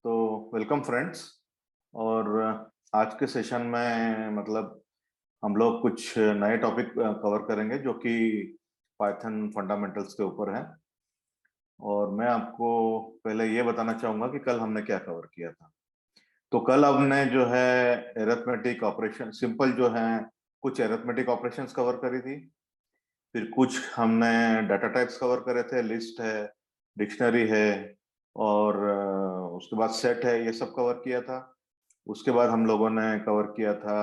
तो welcome friends. और आज के सेशन में हम लोग कुछ नए टॉपिक कवर करेंगे जो कि पाइथन फंडामेंटल्स के ऊपर है। और मैं आपको पहले ये बताना चाहूंगा कि कल हमने क्या कवर किया था। तो कल हमने जो है एरिथमेटिक ऑपरेशन सिंपल जो है कुछ एरिथमेटिक ऑपरेशंस कवर करी थी। फिर कुछ हमने डाटा टाइप्स कवर करे थे, लिस्ट है, डिक्शनरी है और उसके बाद सेट है, ये सब कवर किया था। उसके बाद हम लोगों ने कवर किया था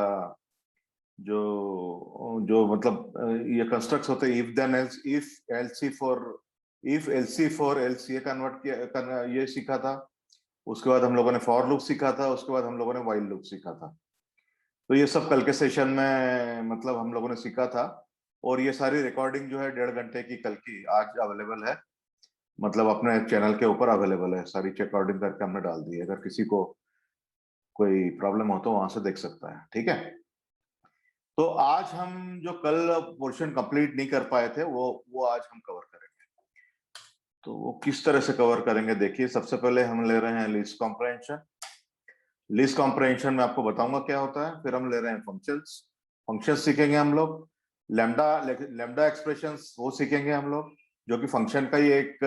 जो जो ये कंस्ट्रक्ट्स होते हैं, if then else, if elsif for else, ये ये सीखा था। उसके बाद हम लोगों ने फॉर लूप सीखा था। उसके बाद हम लोगों ने व्हाइल लूप सीखा था। तो ये सब कल के सेशन में हम लोगों ने सीखा था। और ये सारी रिकॉर्डिंग जो है 1.5 घंटे की कल की आज अवेलेबल है, अपने चैनल के ऊपर अवेलेबल है। सारी रिकॉर्डिंग करके हमने डाल दी है, अगर किसी को कोई प्रॉब्लम हो तो वहां से देख सकता है। ठीक है। तो आज हम जो कल पोर्शन कंप्लीट नहीं कर पाए थे वो आज हम कवर करेंगे। तो वो किस तरह से कवर करेंगे, देखिए। सबसे पहले हम ले रहे हैं लिस्ट कॉम्प्रहेंशन। लिस्ट कॉम्प्रहेंशन में आपको बताऊंगा क्या होता है। फिर हम ले रहे हैं फंक्शंस। फंक्शंस सीखेंगे हम लोग। लैम्डा लैम्डा एक्सप्रेशंस वो सीखेंगे हम लोग, जो कि फंक्शन का ही एक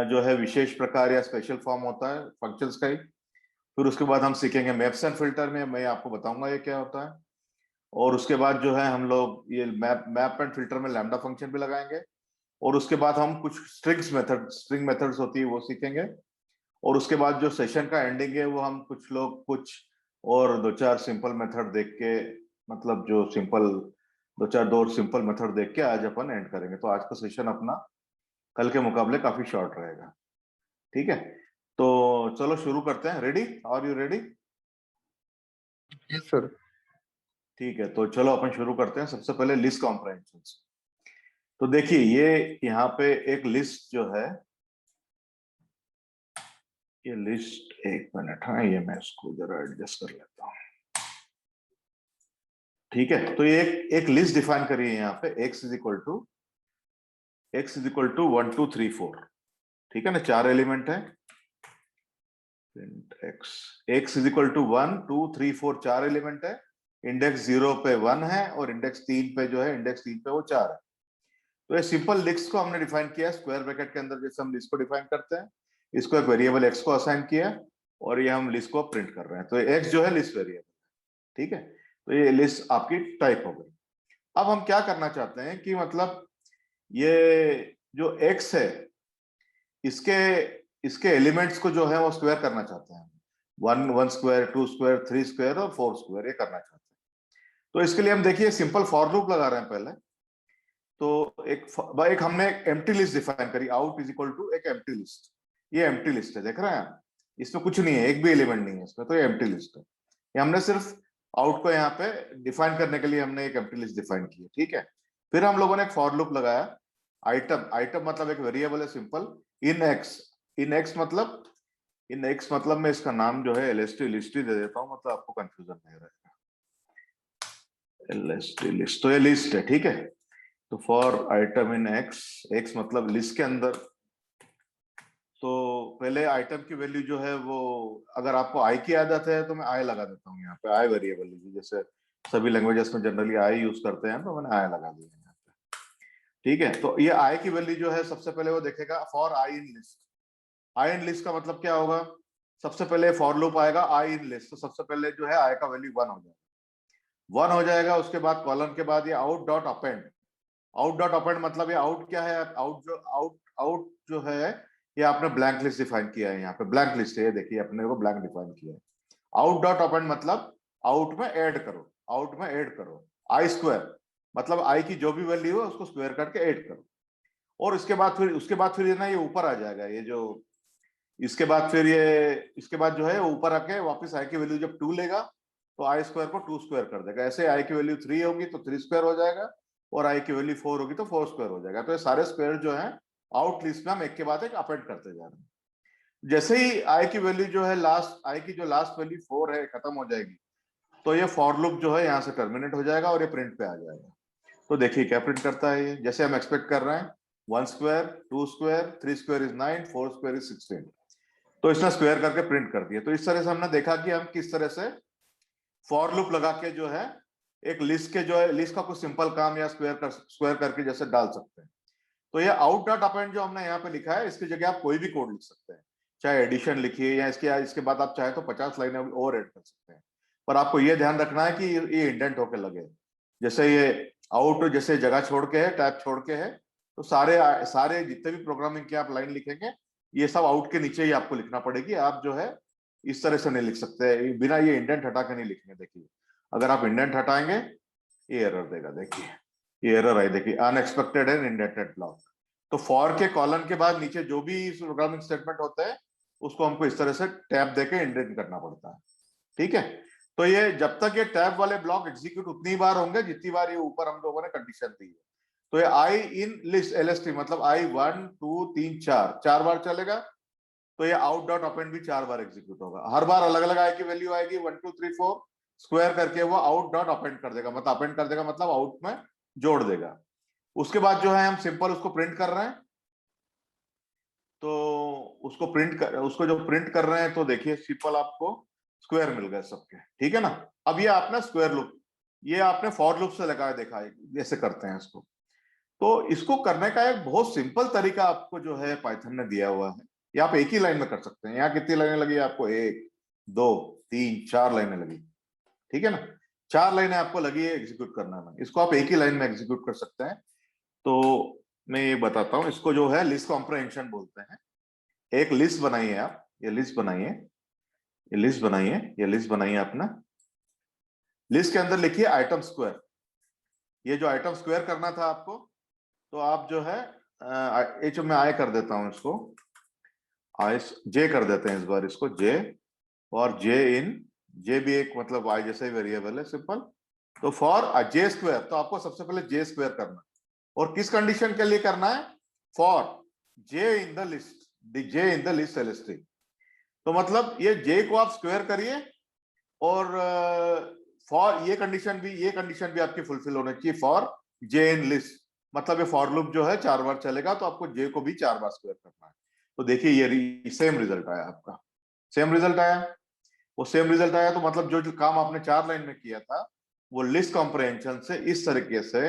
जो है विशेष प्रकार या स्पेशल फॉर्म होता है फंक्शंस का ही। फिर उसके बाद हम सीखेंगे मैप्स एंड फिल्टर में, मैं आपको बताऊंगा ये क्या होता है। और उसके बाद जो है हम लोग ये मैप मैप एंड फिल्टर में लैम्डा फंक्शन भी लगाएंगे। और उसके बाद हम कुछ स्ट्रिंग मेथड्स होती है वो सीखेंगे। और उसके बाद जो सेशन का एंडिंग है वो हम कुछ और दो चार सिंपल मेथड देख के, जो सिंपल दो सिंपल मेथड देख के आज अपन एंड करेंगे। तो आज का सेशन अपना कल के मुकाबले काफी शॉर्ट रहेगा। ठीक है। तो चलो शुरू करते हैं। Ready? Are you ready? Yes sir. ठीक है, तो चलो अपन शुरू करते हैं। सबसे पहले लिस्ट कॉम्प्रहेंशन। तो देखिए, ये यहाँ पे एक लिस्ट जो है, ये लिस्ट, एक मिनट, हाँ, ये मैं इसको जरा एडजस्ट कर लेता हूँ। ठीक है। तो ये एक लिस्ट डिफाइन करिए यहाँ पे, x इज इक्वल टू 1 2 3 4। ठीक है ना, 4 एलिमेंट है। x is equal to 1 2 3 4, 4 element है। इंडेक्स 0 पे 1 है और इंडेक्स 3 पे जो है, इंडेक्स 3 पे वो 4 है। तो ये सिंपल लिस्ट को हमने डिफाइन किया स्क्वायर ब्रैकेट के अंदर, जैसे हम लिस्ट को डिफाइन करते हैं। इसको एक वेरिएबल एक्स को असाइन किया और ये हम लिस्ट को प्रिंट कर रहे हैं। तो एक्स जो है लिस्ट वेरिएबल। ठीक है। तो ये लिस्ट आपकी टाइप हो गई। अब हम क्या करना चाहते हैं कि ये जो एक्स है, इसके इसके एलिमेंट्स को जो है वो स्क्वायर करना चाहते हैं। 1 स्क्वायर, 2 स्क्वायर, 3 स्क्वायर और 4 स्क्वायर, ये करना चाहते हैं। तो इसके लिए हम देखिए सिंपल फॉर लूप लगा रहे हैं पहले। तो एक हमने एम्प्टी लिस्ट डिफाइन करी, आउट इज इक्वल टू एक एम्प्टी लिस्ट। ये एम्प्टी लिस्ट है, देख रहे हैं आप? इसमें कुछ नहीं है, एक भी एलिमेंट नहीं है इसमें, तो ये एम्प्टी लिस्ट है। ये हमने सिर्फ आउट को यहाँ पे डिफाइन करने के लिए हमने एक एम्प्टी लिस्ट डिफाइन की है। ठीक है। फिर हम लोगों ने एक फॉर लूप लगाया। आइटम आइटम एक वेरिएबल है सिंपल। इन एक्स इन एक्स मतलब इन एक्स मैं इसका नाम जो है एलएसटी लिस्ट ही दे देता हूँ, आपको कंफ्यूजन नहीं रहेगा। एलएसटी लिस्ट, तो ये लिस्ट है। ठीक है। तो for item in x, x list के अंदर। तो पहले आइटम की वैल्यू जो है वो, अगर आपको आई की आदत है तो मैं आई लगा देता हूँ यहाँ पे। आई वेरिएबल लीजिए, जैसे सभी लैंग्वेजेस में जनरली आई यूज करते हैं, तो मैंने आई लगा दिया यहाँ पे। ठीक है। तो ये आई की वैल्यू जो है, सबसे पहले वो देखेगा for I in list. I in list का मतलब क्या होगा? सबसे पहले फॉर लूप आएगा आई इन लिस्ट, तो सबसे पहले जो है आई का वैल्यू 1 हो जाएगा। 1 हो जाएगा, उसके बाद कॉलम के बाद ये out dot append. Out dot append मतलब ये आउट क्या है? आउट जो है, ये आपने ब्लैंक लिस्ट डिफाइन किया है। यहाँ पे ब्लैंक लिस्ट है, ये देखिए अपने को ब्लैंक डिफाइन किया है। आउट डॉट अपेंड मतलब आउट में ऐड करो, आउट में ऐड करो। आई स्क्वायर मतलब आई की जो भी वैल्यू है उसको स्क्वायर करके ऐड करो। और उसके बाद फिर ये ना, ये ऊपर आ जाएगा, ये जो इसके बाद जो है ऊपर आके वापस आई की वैल्यू जब 2 लेगा तो आई स्क्वायर को 2 स्क्वायर कर देगा। ऐसे आई की वैल्यू 3 होगी तो 3 स्क्वायर हो जाएगा, और आई की वैल्यू 4 होगी तो 4 स्क्वायर हो जाएगा। तो ये सारे स्क्वायर जो है आउट लिस्ट में हम एक के बाद एक अपेंड करते जा रहे हैं। जैसे ही आई की वैल्यू जो है, आई की जो लास्ट वैल्यू 4 है, खत्म हो जाएगी, तो ये फॉर लूप जो है यहाँ से टर्मिनेट हो जाएगा और ये प्रिंट पे आ जाएगा। तो देखिए क्या प्रिंट करता है ये, जैसे हम एक्सपेक्ट कर रहे हैं। 1 square, 2 square, 3 square is 9, 4 square is 16। तो इसने स्क्वायर करके प्रिंट कर दिया। तो इस तरह से हमने देखा कि हम किस तरह से फॉर लूप लगा के जो है एक लिस्ट के जो है लिस्ट का कुछ सिंपल काम या स्क्वायर करके जैसे डाल सकते हैं। तो ये आउट डॉट अपेंड जो हमने यहाँ पे लिखा है, इसकी जगह आप कोई भी कोड लिख सकते हैं, चाहे एडिशन लिखिए या इसके बाद आप चाहे तो 50 लाइनें और ऐड कर सकते हैं। पर आपको ये ध्यान रखना है कि ये इंडेंट होकर लगे। जैसे ये आउट जैसे जगह छोड़ के है, टैब छोड़ के है, तो सारे सारे जितने भी प्रोग्रामिंग के आप लाइन लिखेंगे ये सब आउट के नीचे ही आपको लिखना पड़ेगी। आप जो है इस तरह से नहीं लिख सकते बिना ये इंडेंट हटा के नहीं लिखेंगे। देखिए अगर आप इंडेंट हटाएंगे ये एरर देगा। देखिए ये एरर आई, देखिए अनएक्सपेक्टेड एंड इंडेंटेड ब्लॉक। तो फॉर के कॉलन के बाद नीचे जो भी प्रोग्रामिंग स्टेटमेंट होते हैं उसको हमको इस तरह से टैब देके इंडेंट करना पड़ता है। ठीक है, तो ये जब तक ये टैब वाले ब्लॉक एग्जीक्यूट उतनी बार होंगे जितनी बार ये ऊपर हम लोगों ने कंडीशन दी है। तो ये आई इन लिस्ट एलएसटी मतलब आई 1 2 3 4 चार बार चलेगा। तो ये आउट डॉट अपेंड भी 4 बार एग्जीक्यूट होगा। हर बार अलग अलग आई की वैल्यू आएगी 1 2 3 4 स्क्वायर करके वो आउट डॉट अपेंड कर देगा। मतलब अपेंड कर देगा मतलब आउट में जोड़ देगा। उसके बाद जो है हम सिंपल उसको प्रिंट कर रहे हैं। तो उसको जो प्रिंट कर रहे हैं तो देखिए सिंपल आपको स्क्वायर मिल गए सबके। ठीक है ना। अब ये आपने स्क्वायर लूप, ये आपने फॉर लूप से लगाया देखा है जैसे करते हैं इसको। तो इसको करने का एक बहुत सिंपल तरीका आपको जो है पाइथन ने दिया हुआ है। ये आप एक ही लाइन में कर सकते हैं। यहाँ कितनी लाइनें लगी आपको? 1 2 3 4 लाइनें लगी। ठीक है ना, 4 लाइनें आपको लगी है एग्जीक्यूट करने में। इसको आप एक ही लाइन में एग्जीक्यूट कर सकते हैं। तो मैं ये बताता हूं, इसको जो है लिस्ट कॉम्प्रहेंशन बोलते हैं। एक लिस्ट बनाइए आप, ये लिस्ट बनाइए, ये लिस्ट बनाइए, ये लिस्ट बनाइए अपना। लिस्ट के अंदर लिखिए आइटम स्क्वायर। ये जो आइटम स्क्वायर करना था आपको, तो आप जो है एच में आई कर देता हूं इसको, आई जे कर देते हैं इस बार इसको जे। और जे इन, जे भी एक मतलब आई जैसा ही वेरिएबल है सिंपल। तो फॉर जे स्क्वायर, तो आपको सबसे पहले जे स्क्वायर करना है। और किस कंडीशन के लिए करना है? For J in the list, J in the list LST. तो मतलब ये जे को आप स्क्वायर करिए और फॉर ये कंडीशन भी आपकी फुलफिल होनी चाहिए। फॉर जे इन लिस्ट मतलब ये फॉर लूप जो है 4 बार चलेगा, तो आपको जे को भी 4 बार स्क्वायर करना है। तो देखिए ये सेम रिजल्ट आया आपका, सेम रिजल्ट आया। वो सेम रिजल्ट आया तो मतलब जो काम आपने 4 लाइन में किया था वो लिस्ट कॉम्प्रहेंशन से इस तरीके से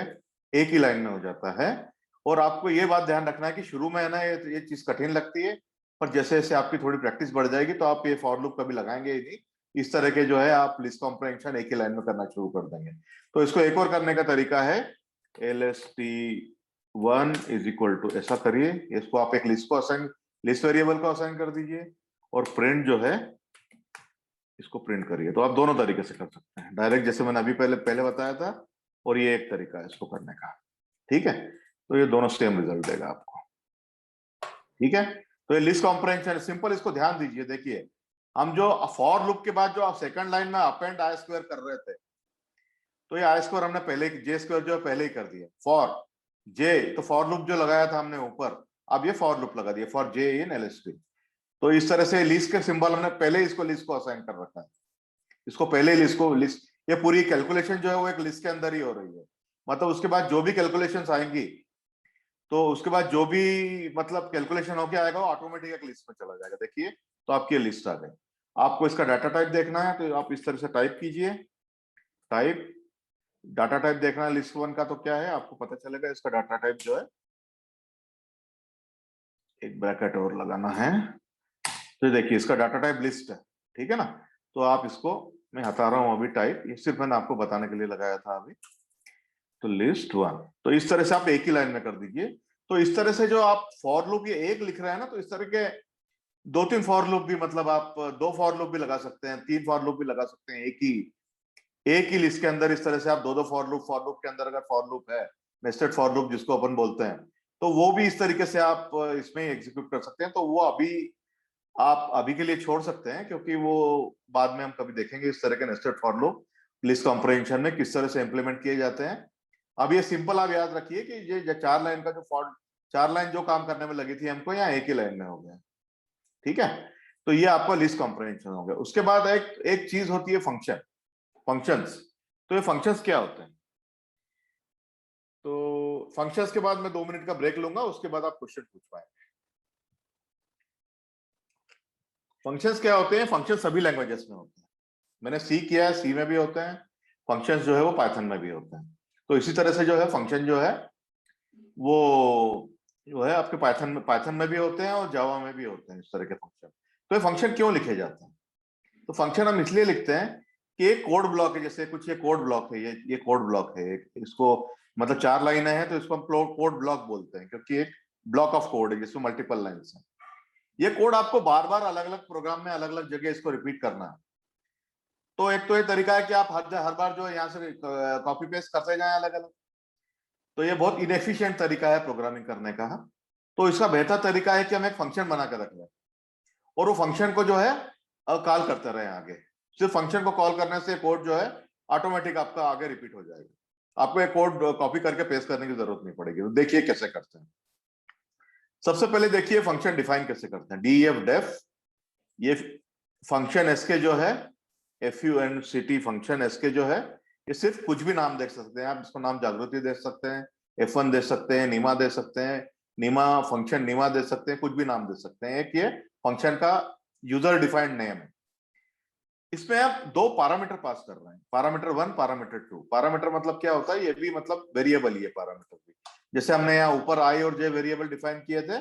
एक ही लाइन में हो जाता है। और आपको ये बात ध्यान रखना है कि शुरू में है ना ये चीज कठिन लगती है, पर जैसे जैसे आपकी थोड़ी प्रैक्टिस बढ़ जाएगी तो आप ये फॉर लूप कभी लगाएंगे ही नहीं। इस तरह के जो है आप लिस्ट कॉम्प्रहेंशन एक ही लाइन में करना शुरू कर देंगे। तो इसको एक और करने का तरीका है, LST1 इज इक्वल टू ऐसा करिए। इसको आप एक लिस्ट को असाइन, लिस्ट वेरिएबल को असाइन कर दीजिए और प्रिंट जो है इसको प्रिंट करिए। तो आप दोनों तरीके से कर सकते हैं, डायरेक्ट जैसे मैंने अभी पहले पहले बताया था, और ये एक तरीका है इसको करने का। ठीक है, तो ये दोनों सेम रिजल्ट देगा आपको। ठीक है, तो ये लिस्ट कॉम्प्रहेंशन सिंपल, इसको ध्यान दीजिए। देखिए हम जो फॉर लूप के बाद जो आप सेकंड लाइन में अपेंड आई स्क्वायर कर रहे थे, तो ये आई स्क्वायर हमने पहले, जे स्क्वायर जो है पहले ही कर दिया। फॉर जे, तो फॉर लूप जो लगाया था हमने ऊपर, अब ये फॉर लूप लगा दिया फॉर जे इन एलएसटी। तो इस तरह से लिस्ट के सिंबल हमने पहले इसको लिस्ट को असाइन कर रखा है। इसको पहले ही लिस्ट को लिस्ट, ये पूरी कैलकुलेशन जो है वो एक लिस्ट के अंदर ही हो रही है। मतलब उसके बाद जो भी कैलकुलेशंस आएंगी, तो उसके बाद जो भी मतलब कैलकुलेशन होके आएगा वो ऑटोमेटिक एक लिस्ट में चला जाएगा। देखिए तो आपकी लिस्ट आ गई। आपको इसका डाटा टाइप देखना है तो आप इस तरह से टाइप कीजिए, टाइप डाटा टाइप देखना है लिस्ट वन का, तो क्या है आपको पता चलेगा। इसका डाटा टाइप जो है, एक ब्रैकेट और लगाना है। तो देखिए इसका डाटा टाइप लिस्ट है। ठीक है ना, तो आप इसको, मैं हटा रहा हूं अभी टाइप, ये सिर्फ मैंने आपको बताने के लिए लगाया था अभी। तो लिस्ट वन, तो इस तरह से आप एक ही लाइन में कर दीजिए। तो इस तरह से जो आप फॉर लूप ये एक लिख रहे हैं ना, तो इस तरह के 2 3 फॉर लूप भी, मतलब आप 2 फॉर लूप भी लगा सकते हैं, 3 फॉर लूप भी लगा सकते हैं एक ही लिस्ट के अंदर। इस तरह से आप 2 2 फॉर लूप के अंदर अगर फॉर लूप है, नेस्टेड फॉर लूप जिसको अपन बोलते हैं, तो वो भी इस तरीके से आप इसमें एग्जीक्यूट कर सकते हैं। तो वो अभी आप अभी के लिए छोड़ सकते हैं, क्योंकि वो बाद में हम कभी देखेंगे इस तरह के nested for loop list comprehension में किस तरह से इंप्लीमेंट किए जाते हैं। अब ये सिंपल आप याद रखिए कि ये 4 लाइन का जो फॉर 4 लाइन जो काम करने में लगी थी हमको, यहाँ एक ही लाइन में हो गया। ठीक है, तो ये आपका लिस्ट कॉम्प्रहेंशन हो गया। उसके बाद एक एक चीज होती है फंक्शन, फंक्शंस। तो ये फंक्शंस क्या होते हैं? तो फंक्शंस के बाद मैं 2 मिनट का ब्रेक लूंगा, उसके बाद आप क्वेश्चन पूछ पाएंगे। फंक्शंस क्या होते हैं? फंक्शन सभी लैंग्वेजेस में होते हैं। मैंने सी किया है, सी में भी होते हैं फंक्शंस, जो है वो पाइथन में भी होते हैं। तो इसी तरह से जो है फंक्शन जो है वो जो है आपके पाइथन में भी होते हैं और जावा में भी होते हैं इस तरह के फंक्शन। तो ये फंक्शन क्यों लिखे जाते हैं? तो फंक्शन हम इसलिए लिखते हैं कि एक कोड ब्लॉक है, जैसे कुछ ये कोड ब्लॉक है, ये कोड ब्लॉक है, इसको मतलब 4 लाइनें हैं तो इसको हम कोड ब्लॉक बोलते हैं, क्योंकि एक ब्लॉक ऑफ कोड है जिसमें मल्टीपल लाइन्स हैं। ये कोड आपको बार बार अलग अलग प्रोग्राम में अलग अलग जगह इसको रिपीट करना है। तो एक तो ये तरीका है कि आप हर बार जो है यहाँ से कॉपी पेस्ट करते जाएं अलग अलग। तो ये बहुत इनएफिशिएंट तरीका है प्रोग्रामिंग करने का। तो इसका बेहतर तरीका है कि हम एक फंक्शन बना कर रख लें और वो फंक्शन को जो है कॉल करते रहे आगे। सिर्फ फंक्शन को कॉल करने से कोड जो है ऑटोमेटिक आपका आगे रिपीट हो जाएगा। आपको एक कोड कॉपी करके पेस्ट करने की जरूरत नहीं पड़ेगी। तो देखिए कैसे करते हैं। सबसे पहले देखिए फंक्शन डिफाइन कैसे करते हैं। डीएफ डेफ, ये फंक्शन एसके जो है, FUNCT फंक्शन एसके जो है, ये सिर्फ कुछ भी नाम दे सकते हैं आप। इसको नाम जागृति दे सकते हैं, F1 दे सकते हैं, नीमा दे सकते हैं, नीमा फंक्शन नीमा दे सकते हैं, कुछ भी नाम दे सकते हैं। एक ये फंक्शन का यूजर डिफाइंड नेम है। इसमें आप 2 पैरामीटर पास कर रहे हैं, पैरामीटर 1, पैरामीटर 2। पैरामीटर मतलब क्या होता है? ये भी मतलब वेरिएबल ही है पैरामीटर भी। जैसे हमने यहाँ ऊपर आई और जे वेरिएबल डिफाइन किए थे,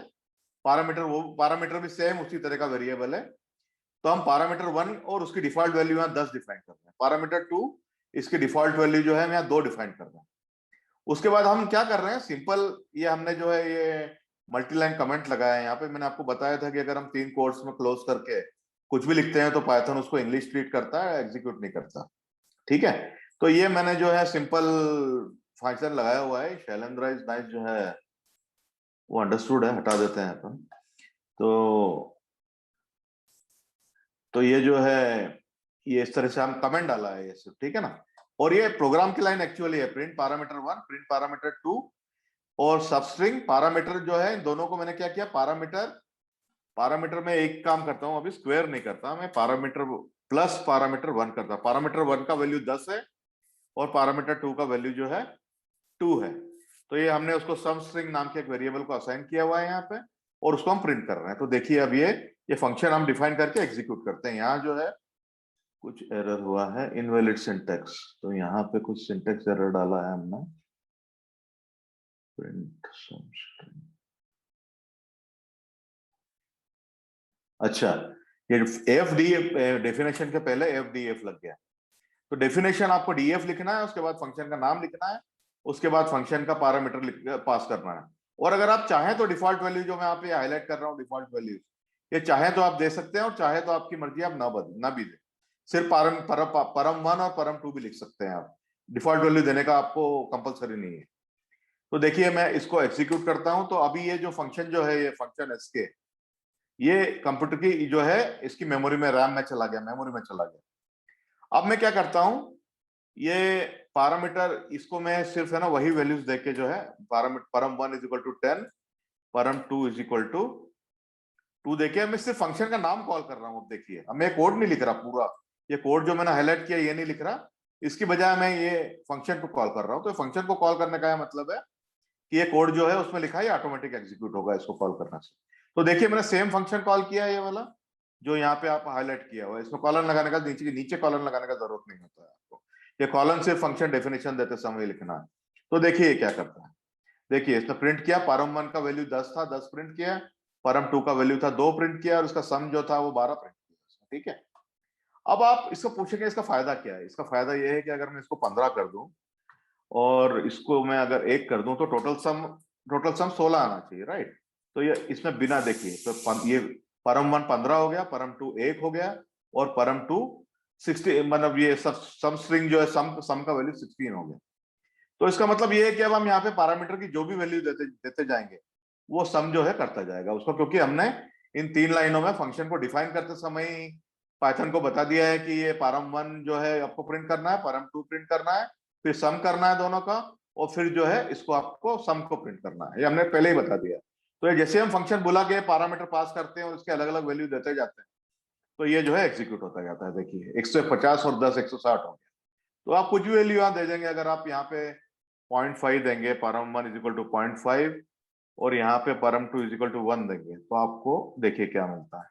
पैरामीटर वो पैरामीटर भी सेम उसी तरह का वेरिएबल है। तो हम पैरामीटर 1 और उसकी डिफॉल्ट वैल्यू यहाँ 10 डिफाइन कर रहे हैं। पैरामीटर 2 इसकी डिफॉल्ट वैल्यू जो है हम यहाँ 2 डिफाइन कर रहे हैं। उसके बाद हम क्या कर रहे हैं? सिंपल ये हमने जो है ये मल्टीलाइन कमेंट लगाया है यहाँ पे। मैंने आपको बताया था कि अगर हम 3 कोट्स में क्लोज करके कुछ भी लिखते हैं तो पाइथन उसको इंग्लिश ट्रीट करता है, एग्जीक्यूट नहीं करता। ठीक है, तो ये मैंने जो है सिंपल फंक्शन लगाया हुआ है। शैलेंद्र इज नाइस जो है वो अंडरस्टूड है, हटा देते हैं अपन। तो ये जो है ये इस तरह से हम कमेंट डाला है ये सब, ठीक है ना। और ये प्रोग्राम की लाइन एक्चुअली है प्रिंट पैरामीटर 1, प्रिंट पैरामीटर 2 और सबस्ट्रिंग पैरामीटर जो है। इन दोनों को मैंने क्या किया? पैरामीटर में एक काम करता हूं, अभी स्क्वायर नहीं करता मैं, पैरामीटर प्लस पैरामीटर 1 करता। पैरामीटर 1 का वैल्यू 10 है और पैरामीटर 2 का वैल्यू जो है 2 है। तो ये हमने उसको सम स्ट्रिंग नाम के एक वेरिएबल को असाइन किया हुआ है यहाँ पे और उसको हम प्रिंट कर रहे हैं। तो देखिए अब ये फंक्शन हम डिफाइन करके एग्जीक्यूट करते हैं। यहाँ जो है कुछ एरर हुआ है, इनवैलिड सिंटेक्स। तो यहाँ पे कुछ सिंटेक्स एरर डाला है हमने। प्रिंट सम स्ट्रिंग, अच्छा ये FDF डेफिनेशन के पहले FDF लग गया। तो डेफिनेशन आपको DF लिखना है, उसके बाद फंक्शन का नाम लिखना है, उसके बाद फंक्शन का पैरामीटर पास करना है। और अगर आप चाहें तो डिफॉल्ट वैल्यू जो मैं आप ये हाईलाइट कर रहा हूँ, डिफॉल्ट वैल्यू ये चाहे तो आप दे सकते हैं और चाहे तो आपकी मर्जी आप ना भी दे। सिर्फ परम 1 और परम 2 भी लिख सकते हैं आप। डिफॉल्ट वैल्यू देने का आपको कंपलसरी नहीं है। तो देखिए मैं इसको एग्जीक्यूट करता हूं। तो अभी ये जो फंक्शन जो है, ये फंक्शन एसके, ये कंप्यूटर की जो है इसकी मेमोरी में, रैम में चला गया, मेमोरी में चला गया। अब मैं क्या करता हूं, ये पैरामीटर इसको मैं सिर्फ है ना वही वैल्यूज देके जो है पैरामीटर परम 1 इज इक्वल टू 10, परम 2 इज इक्वल टू 2 देके मैं सिर्फ फंक्शन का नाम कॉल कर रहा हूं। अब देखिए अब मैं कोड नहीं लिख रहा पूरा, ये कोड जो मैंने हाईलाइट किया ये नहीं लिख रहा, इसकी बजाय मैं ये फंक्शन को कॉल कर रहा हूं। तो फंक्शन को कॉल करने का मतलब है कि ये कोड जो है उसमें लिखा है ऑटोमेटिक एग्जीक्यूट होगा इसको कॉल करने से। तो देखिए मैंने सेम फंक्शन कॉल किया है, ये वाला जो यहाँ पे आप हाईलाइट किया हुआ है। इसमें कॉलन लगाने का, नीचे कॉलन लगाने का जरूरत नहीं होता है आपको। ये कॉलन से फंक्शन डेफिनेशन देते समय लिखना है। तो देखिए ये क्या करता है। देखिए इसने प्रिंट किया, परम 1 का वैल्यू 10 था, 10 प्रिंट किया। परम 2 का वैल्यू था 2 प्रिंट किया और उसका सम जो था वो 12 प्रिंट किया। ठीक है, अब आप इसको पूछेंगे इसका फायदा क्या है। इसका फायदा ये है कि अगर मैं इसको 15 कर दूं और इसको मैं अगर 1 कर दूं तो टोटल सम 16 आना चाहिए, राइट। तो ये इसमें बिना देखिए तो ये परम 1 15 हो गया, परम 2 1 हो गया और परम 2 60, मतलब ये सम स्ट्रिंग जो है सम का वैल्यू 16 हो गया। तो इसका मतलब ये है कि अब हम यहाँ पे पैरामीटर की जो भी वैल्यू देते जाएंगे वो सम जो है करता जाएगा उसको, क्योंकि हमने इन 3 लाइनों में फंक्शन को डिफाइन करते समय ही पाइथन को बता दिया है कि ये परम 1 जो है आपको प्रिंट करना है, परम 2 प्रिंट करना है, फिर सम करना है दोनों का, और फिर जो है इसको आपको सम को प्रिंट करना है। ये हमने पहले ही बता दिया। तो ये जैसे हम फंक्शन बुला के पैरामीटर पास करते हैं और उसके अलग अलग वैल्यू देते जाते हैं तो ये जो है एग्जीक्यूट होता जाता है। देखिए 150 और 10 160 हो गया। तो आप कुछ भी वैल्यू यहाँ दे देंगे। अगर आप यहाँ पे 0.5 देंगे, परम 1 इज इक्वल टू 0.5 और यहाँ पे परम 2 इज इक्वल टू 1 देंगे तो आपको देखिए क्या मिलता है।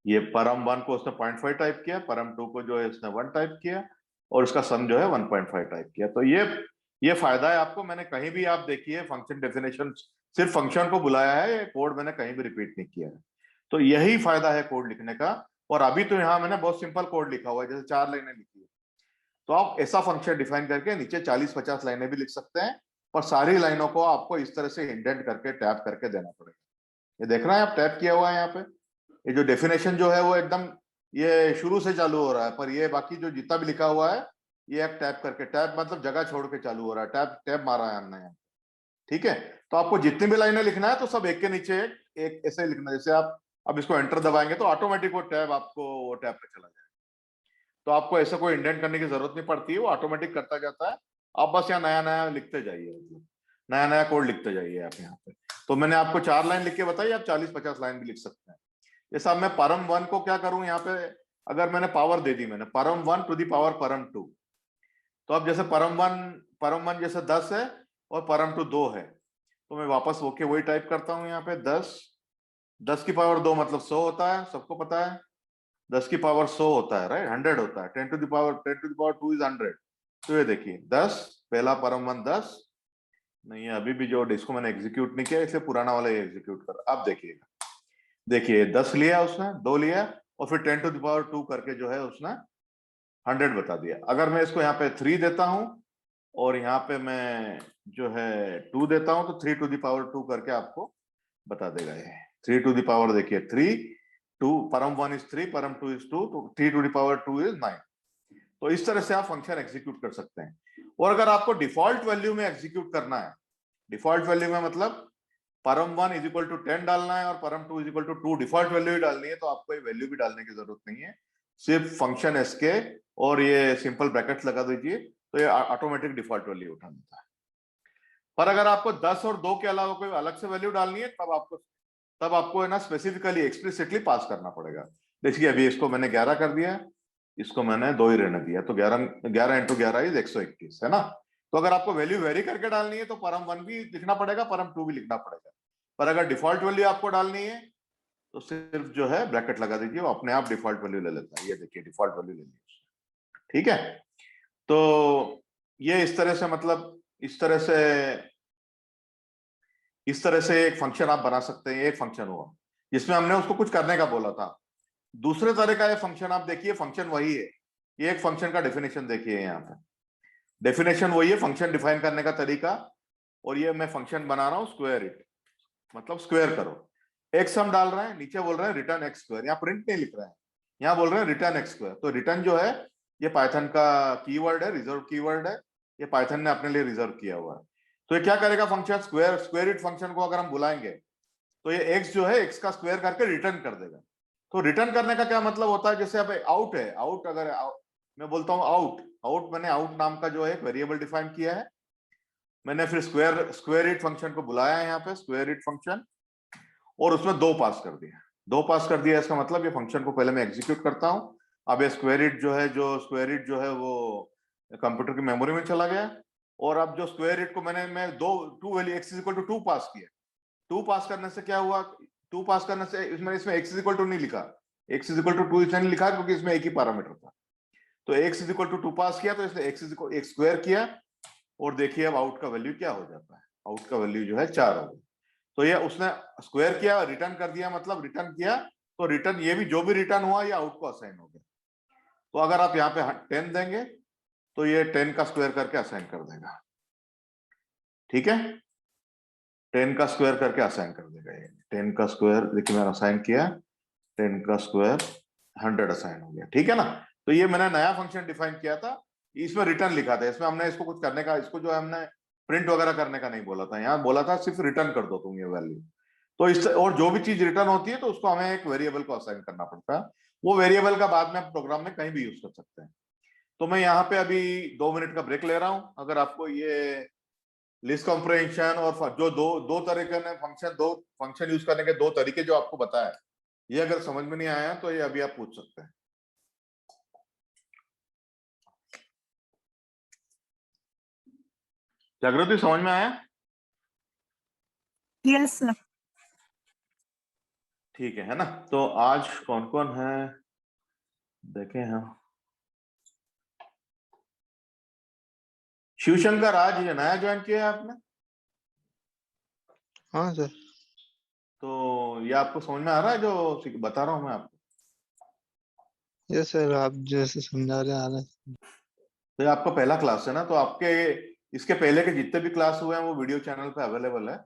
ये परम 1 को उसने 0.5 टाइप किया, परम 2 को जो है इसने 1 टाइप किया, और इसका सम जो है 1.5 टाइप किया। तो ये फायदा है आपको। मैंने कहीं भी आप देखिए फंक्शन डेफिनेशन, सिर्फ फंक्शन को बुलाया है, ये कोड मैंने कहीं भी रिपीट नहीं किया है। तो यही फायदा है कोड लिखने का। और अभी तो यहाँ मैंने बहुत सिंपल कोड लिखा हुआ है, जैसे 4 लाइनें लिखी है। तो आप ऐसा फंक्शन डिफाइन करके नीचे 40-50 लाइनें भी लिख सकते हैं, और सारी लाइनों को आपको इस तरह से इंडेंट करके टैप करके देना पड़ेगा। ये देख रहे हैं आप, टैप किया हुआ है यहाँ पे। ये जो डेफिनेशन जो है वो एकदम ये शुरू से चालू हो रहा है, पर ये बाकी जो जितना भी लिखा हुआ है ये एक टैप करके, टैप मतलब जगह छोड़ के चालू हो रहा है, टैप टैप मारा है हमने यहाँ। ठीक है, तो आपको जितनी भी लाइनें लिखना है तो सब एक के नीचे एक ऐसे लिखना है। जैसे आप अब इसको एंटर दबाएंगे तो ऑटोमेटिक वो टैब आपको वो टैब पे चला जाएगा। तो आपको ऐसा कोई इंडेंट करने की जरूरत नहीं पड़ती है, वो ऑटोमेटिक करता जाता है। आप बस यहाँ नया नया लिखते जाइए, मतलब नया नया कोड लिखते जाइए आप यहाँ पे। तो मैंने आपको 4 लाइन लिख के बताई, आप 40-50 लाइन भी लिख सकते हैं। जैसा मैं परम 1 को क्या करूं यहाँ पे, अगर मैंने पावर दे दी, मैंने परम 1 टू दी पावर परम 2, तो अब जैसे परम 1 जैसे 10 है और परम 2 2 है, तो मैं वापस ओके वही टाइप करता हूँ यहाँ पे। 10 की पावर 2 मतलब 100 होता है, सबको पता है। 10 की पावर 100 होता है, राइट, 100 होता है। 10 टू द पावर 2 इज 100। तो ये देखिए 10, पहला परम 1 10 नहीं है अभी भी, जो इसको मैंने एग्जीक्यूट नहीं किया, इसलिए पुराना वाला ये एग्जीक्यूट कर। अब देखिएगा, देखिए 10 लिया उसने, 2 लिया, और फिर 10 टू द पावर 2 करके जो है उसने 100 बता दिया। अगर मैं इसको यहाँ पे 3 देता हूं और यहाँ पे मैं जो है 2 देता हूं, तो 3 टू द पावर 2 करके आपको बता देगा ये। 3 टू द पावर देखिए 3, 2 परम 1 इज 3, परम 2 इज 2, तो 3 टू द पावर 2 इज 9। तो इस तरह से आप फंक्शन एग्जीक्यूट कर सकते हैं। और अगर आपको डिफॉल्ट वैल्यू में एग्जीक्यूट करना है, डिफॉल्ट वैल्यू में मतलब परम 1 इज इक्वल टू 10 डालना है और param 2 is equal to 2 default value ही डालनी है, तो आपको ये वैल्यू भी डालने की जरूरत नहीं है। सिर्फ फंक्शन एसके और ये सिंपल ब्रैकेट्स लगा दीजिए, तो ये ऑटोमेटिक डिफॉल्ट वैल्यू उठा देता है। पर अगर आपको 10 और 2 के अलावा कोई अलग से वैल्यू डालनी है, तब आपको है ना स्पेसिफिकली एक्सप्लिसिटली पास करना पड़ेगा। देखिए अभी इसको मैंने 11 कर दिया, इसको मैंने 2 ही रहने दिया, तो 11 इंटू 11 इज 121 है ना। तो अगर आपको वैल्यू वेरी करके डालनी है तो परम 1 भी लिखना पड़ेगा, परम 2 भी लिखना पड़ेगा। पर अगर डिफॉल्ट वैल्यू आपको डालनी है तो सिर्फ जो है ब्रैकेट लगा दीजिए, वो अपने आप डिफॉल्ट वैल्यू ले लेता है। ये देखिए डिफॉल्ट वैल्यू ले ली, ठीक है। तो ये इस तरह से, मतलब इस तरह से एक फंक्शन आप बना सकते हैं। एक फंक्शन हुआ जिसमें हमने उसको कुछ करने का बोला था। दूसरे तरह का ये फंक्शन आप देखिए, फंक्शन वही है। ये एक फंक्शन का डेफिनेशन देखिए यहाँ पे, डेफिनेशन वही है, फंक्शन डिफाइन करने का तरीका। और ये मैं फंक्शन बना रहा हूँ स्क्वायर इट, मतलब स्क्वायर करो। एक्स हम डाल रहे हैं, नीचे बोल रहे हैं रिटर्न एक्स स्क्वायर, यहाँ प्रिंट नहीं लिख रहे हैं, यहाँ बोल रहे हैं रिटर्न एक्स स्क्वायर। तो रिटर्न जो है ये पाइथन का कीवर्ड है, रिजर्व कीवर्ड है, ये पाइथन ने अपने लिए रिजर्व किया हुआ है। तो ये क्या करेगा फंक्शन, स्क्वायर इट फंक्शन को अगर हम बुलाएंगे तो ये एक्स जो है एक्स का स्क्वायर करके रिटर्न कर देगा। तो रिटर्न करने का क्या मतलब होता है, जैसे अब आउट है, आउट अगर मैं बोलता हूँ आउट मैंने आउट नाम का जो है एक वेरिएबल डिफाइन किया है। मैंने फिर स्क्वायर इट फंक्शन को बुलाया है यहाँ पे, स्क्वायर इट फंक्शन, और उसमें 2 पास कर दिया। 2 पास कर दिया, इसका मतलब ये फंक्शन को पहले मैं एग्जीक्यूट करता हूँ। अब ये स्क्वायर इट जो है वो कंप्यूटर की मेमोरी में चला गया। और अब जो स्क्वायर इट को मैं 2 value x is equal to 2 pass किया। 2 पास करने से क्या हुआ, 2 पास करने से इसमें एक्स इज इक्वल टू नहीं लिखा, एक्स इज इक्वल टू 2 इसलिए नहीं लिखा क्योंकि इसमें एक ही पैरामीटर था। तो x is equal to 2 pass किया, तो इसने x is equal x square किया, और देखिए अब आउट का वैल्यू क्या हो जाता है, आउट का वैल्यू जो है 4 हो गया। तो ये उसने स्क्वायर किया, रिटर्न कर दिया, मतलब रिटर्न किया, तो रिटर्न ये भी जो भी रिटर्न हुआ ये आउट को असाइन हो गया। तो अगर आप यहाँ पे 10 देंगे तो ये 10 का स्क्वायर करके असाइन कर देगा, ठीक है। 10 का स्क्वायर करके असाइन कर देगा ये। 10 का स्क्वायर देखिए मैंने असाइन किया, 10 का स्क्वायर 100 असाइन हो गया, ठीक है ना। तो ये मैंने नया फंक्शन डिफाइन किया था, इसमें रिटर्न लिखा था, इसमें हमने इसको कुछ करने का, इसको जो है हमने प्रिंट वगैरह करने का नहीं बोला था, यहाँ बोला था सिर्फ रिटर्न कर दो तुम ये वैल्यू। तो इस और जो भी चीज रिटर्न होती है तो उसको हमें एक वेरिएबल को असाइन करना पड़ता है। वो वेरिएबल का बाद में आप प्रोग्राम में कहीं भी यूज कर सकते हैं। तो मैं यहाँ पे अभी 2 मिनट का ब्रेक ले रहा हूँ। अगर आपको ये लिस्ट कॉम्प्रिहेंशन और जो दो तरीके ने दो फंक्शन यूज करने के 2 तरीके जो आपको बताया, ये अगर समझ में नहीं आया तो ये अभी आप पूछ सकते हैं। जागृति समझ में आया? Yes sir. ठीक है ना। तो आज कौन कौन है देखें हम। शिवशंकर, आज ये नया ज्वाइन किया है आपने? हाँ सर। तो ये आपको समझ में आ रहा है जो बता रहा हूँ मैं आपको? यस सर, आप जैसे समझा रहे हैं आ रहा है। तो ये आपका पहला क्लास है ना, तो आपके इसके पहले के जितने भी क्लास हुए हैं वो वीडियो चैनल पे अवेलेबल है।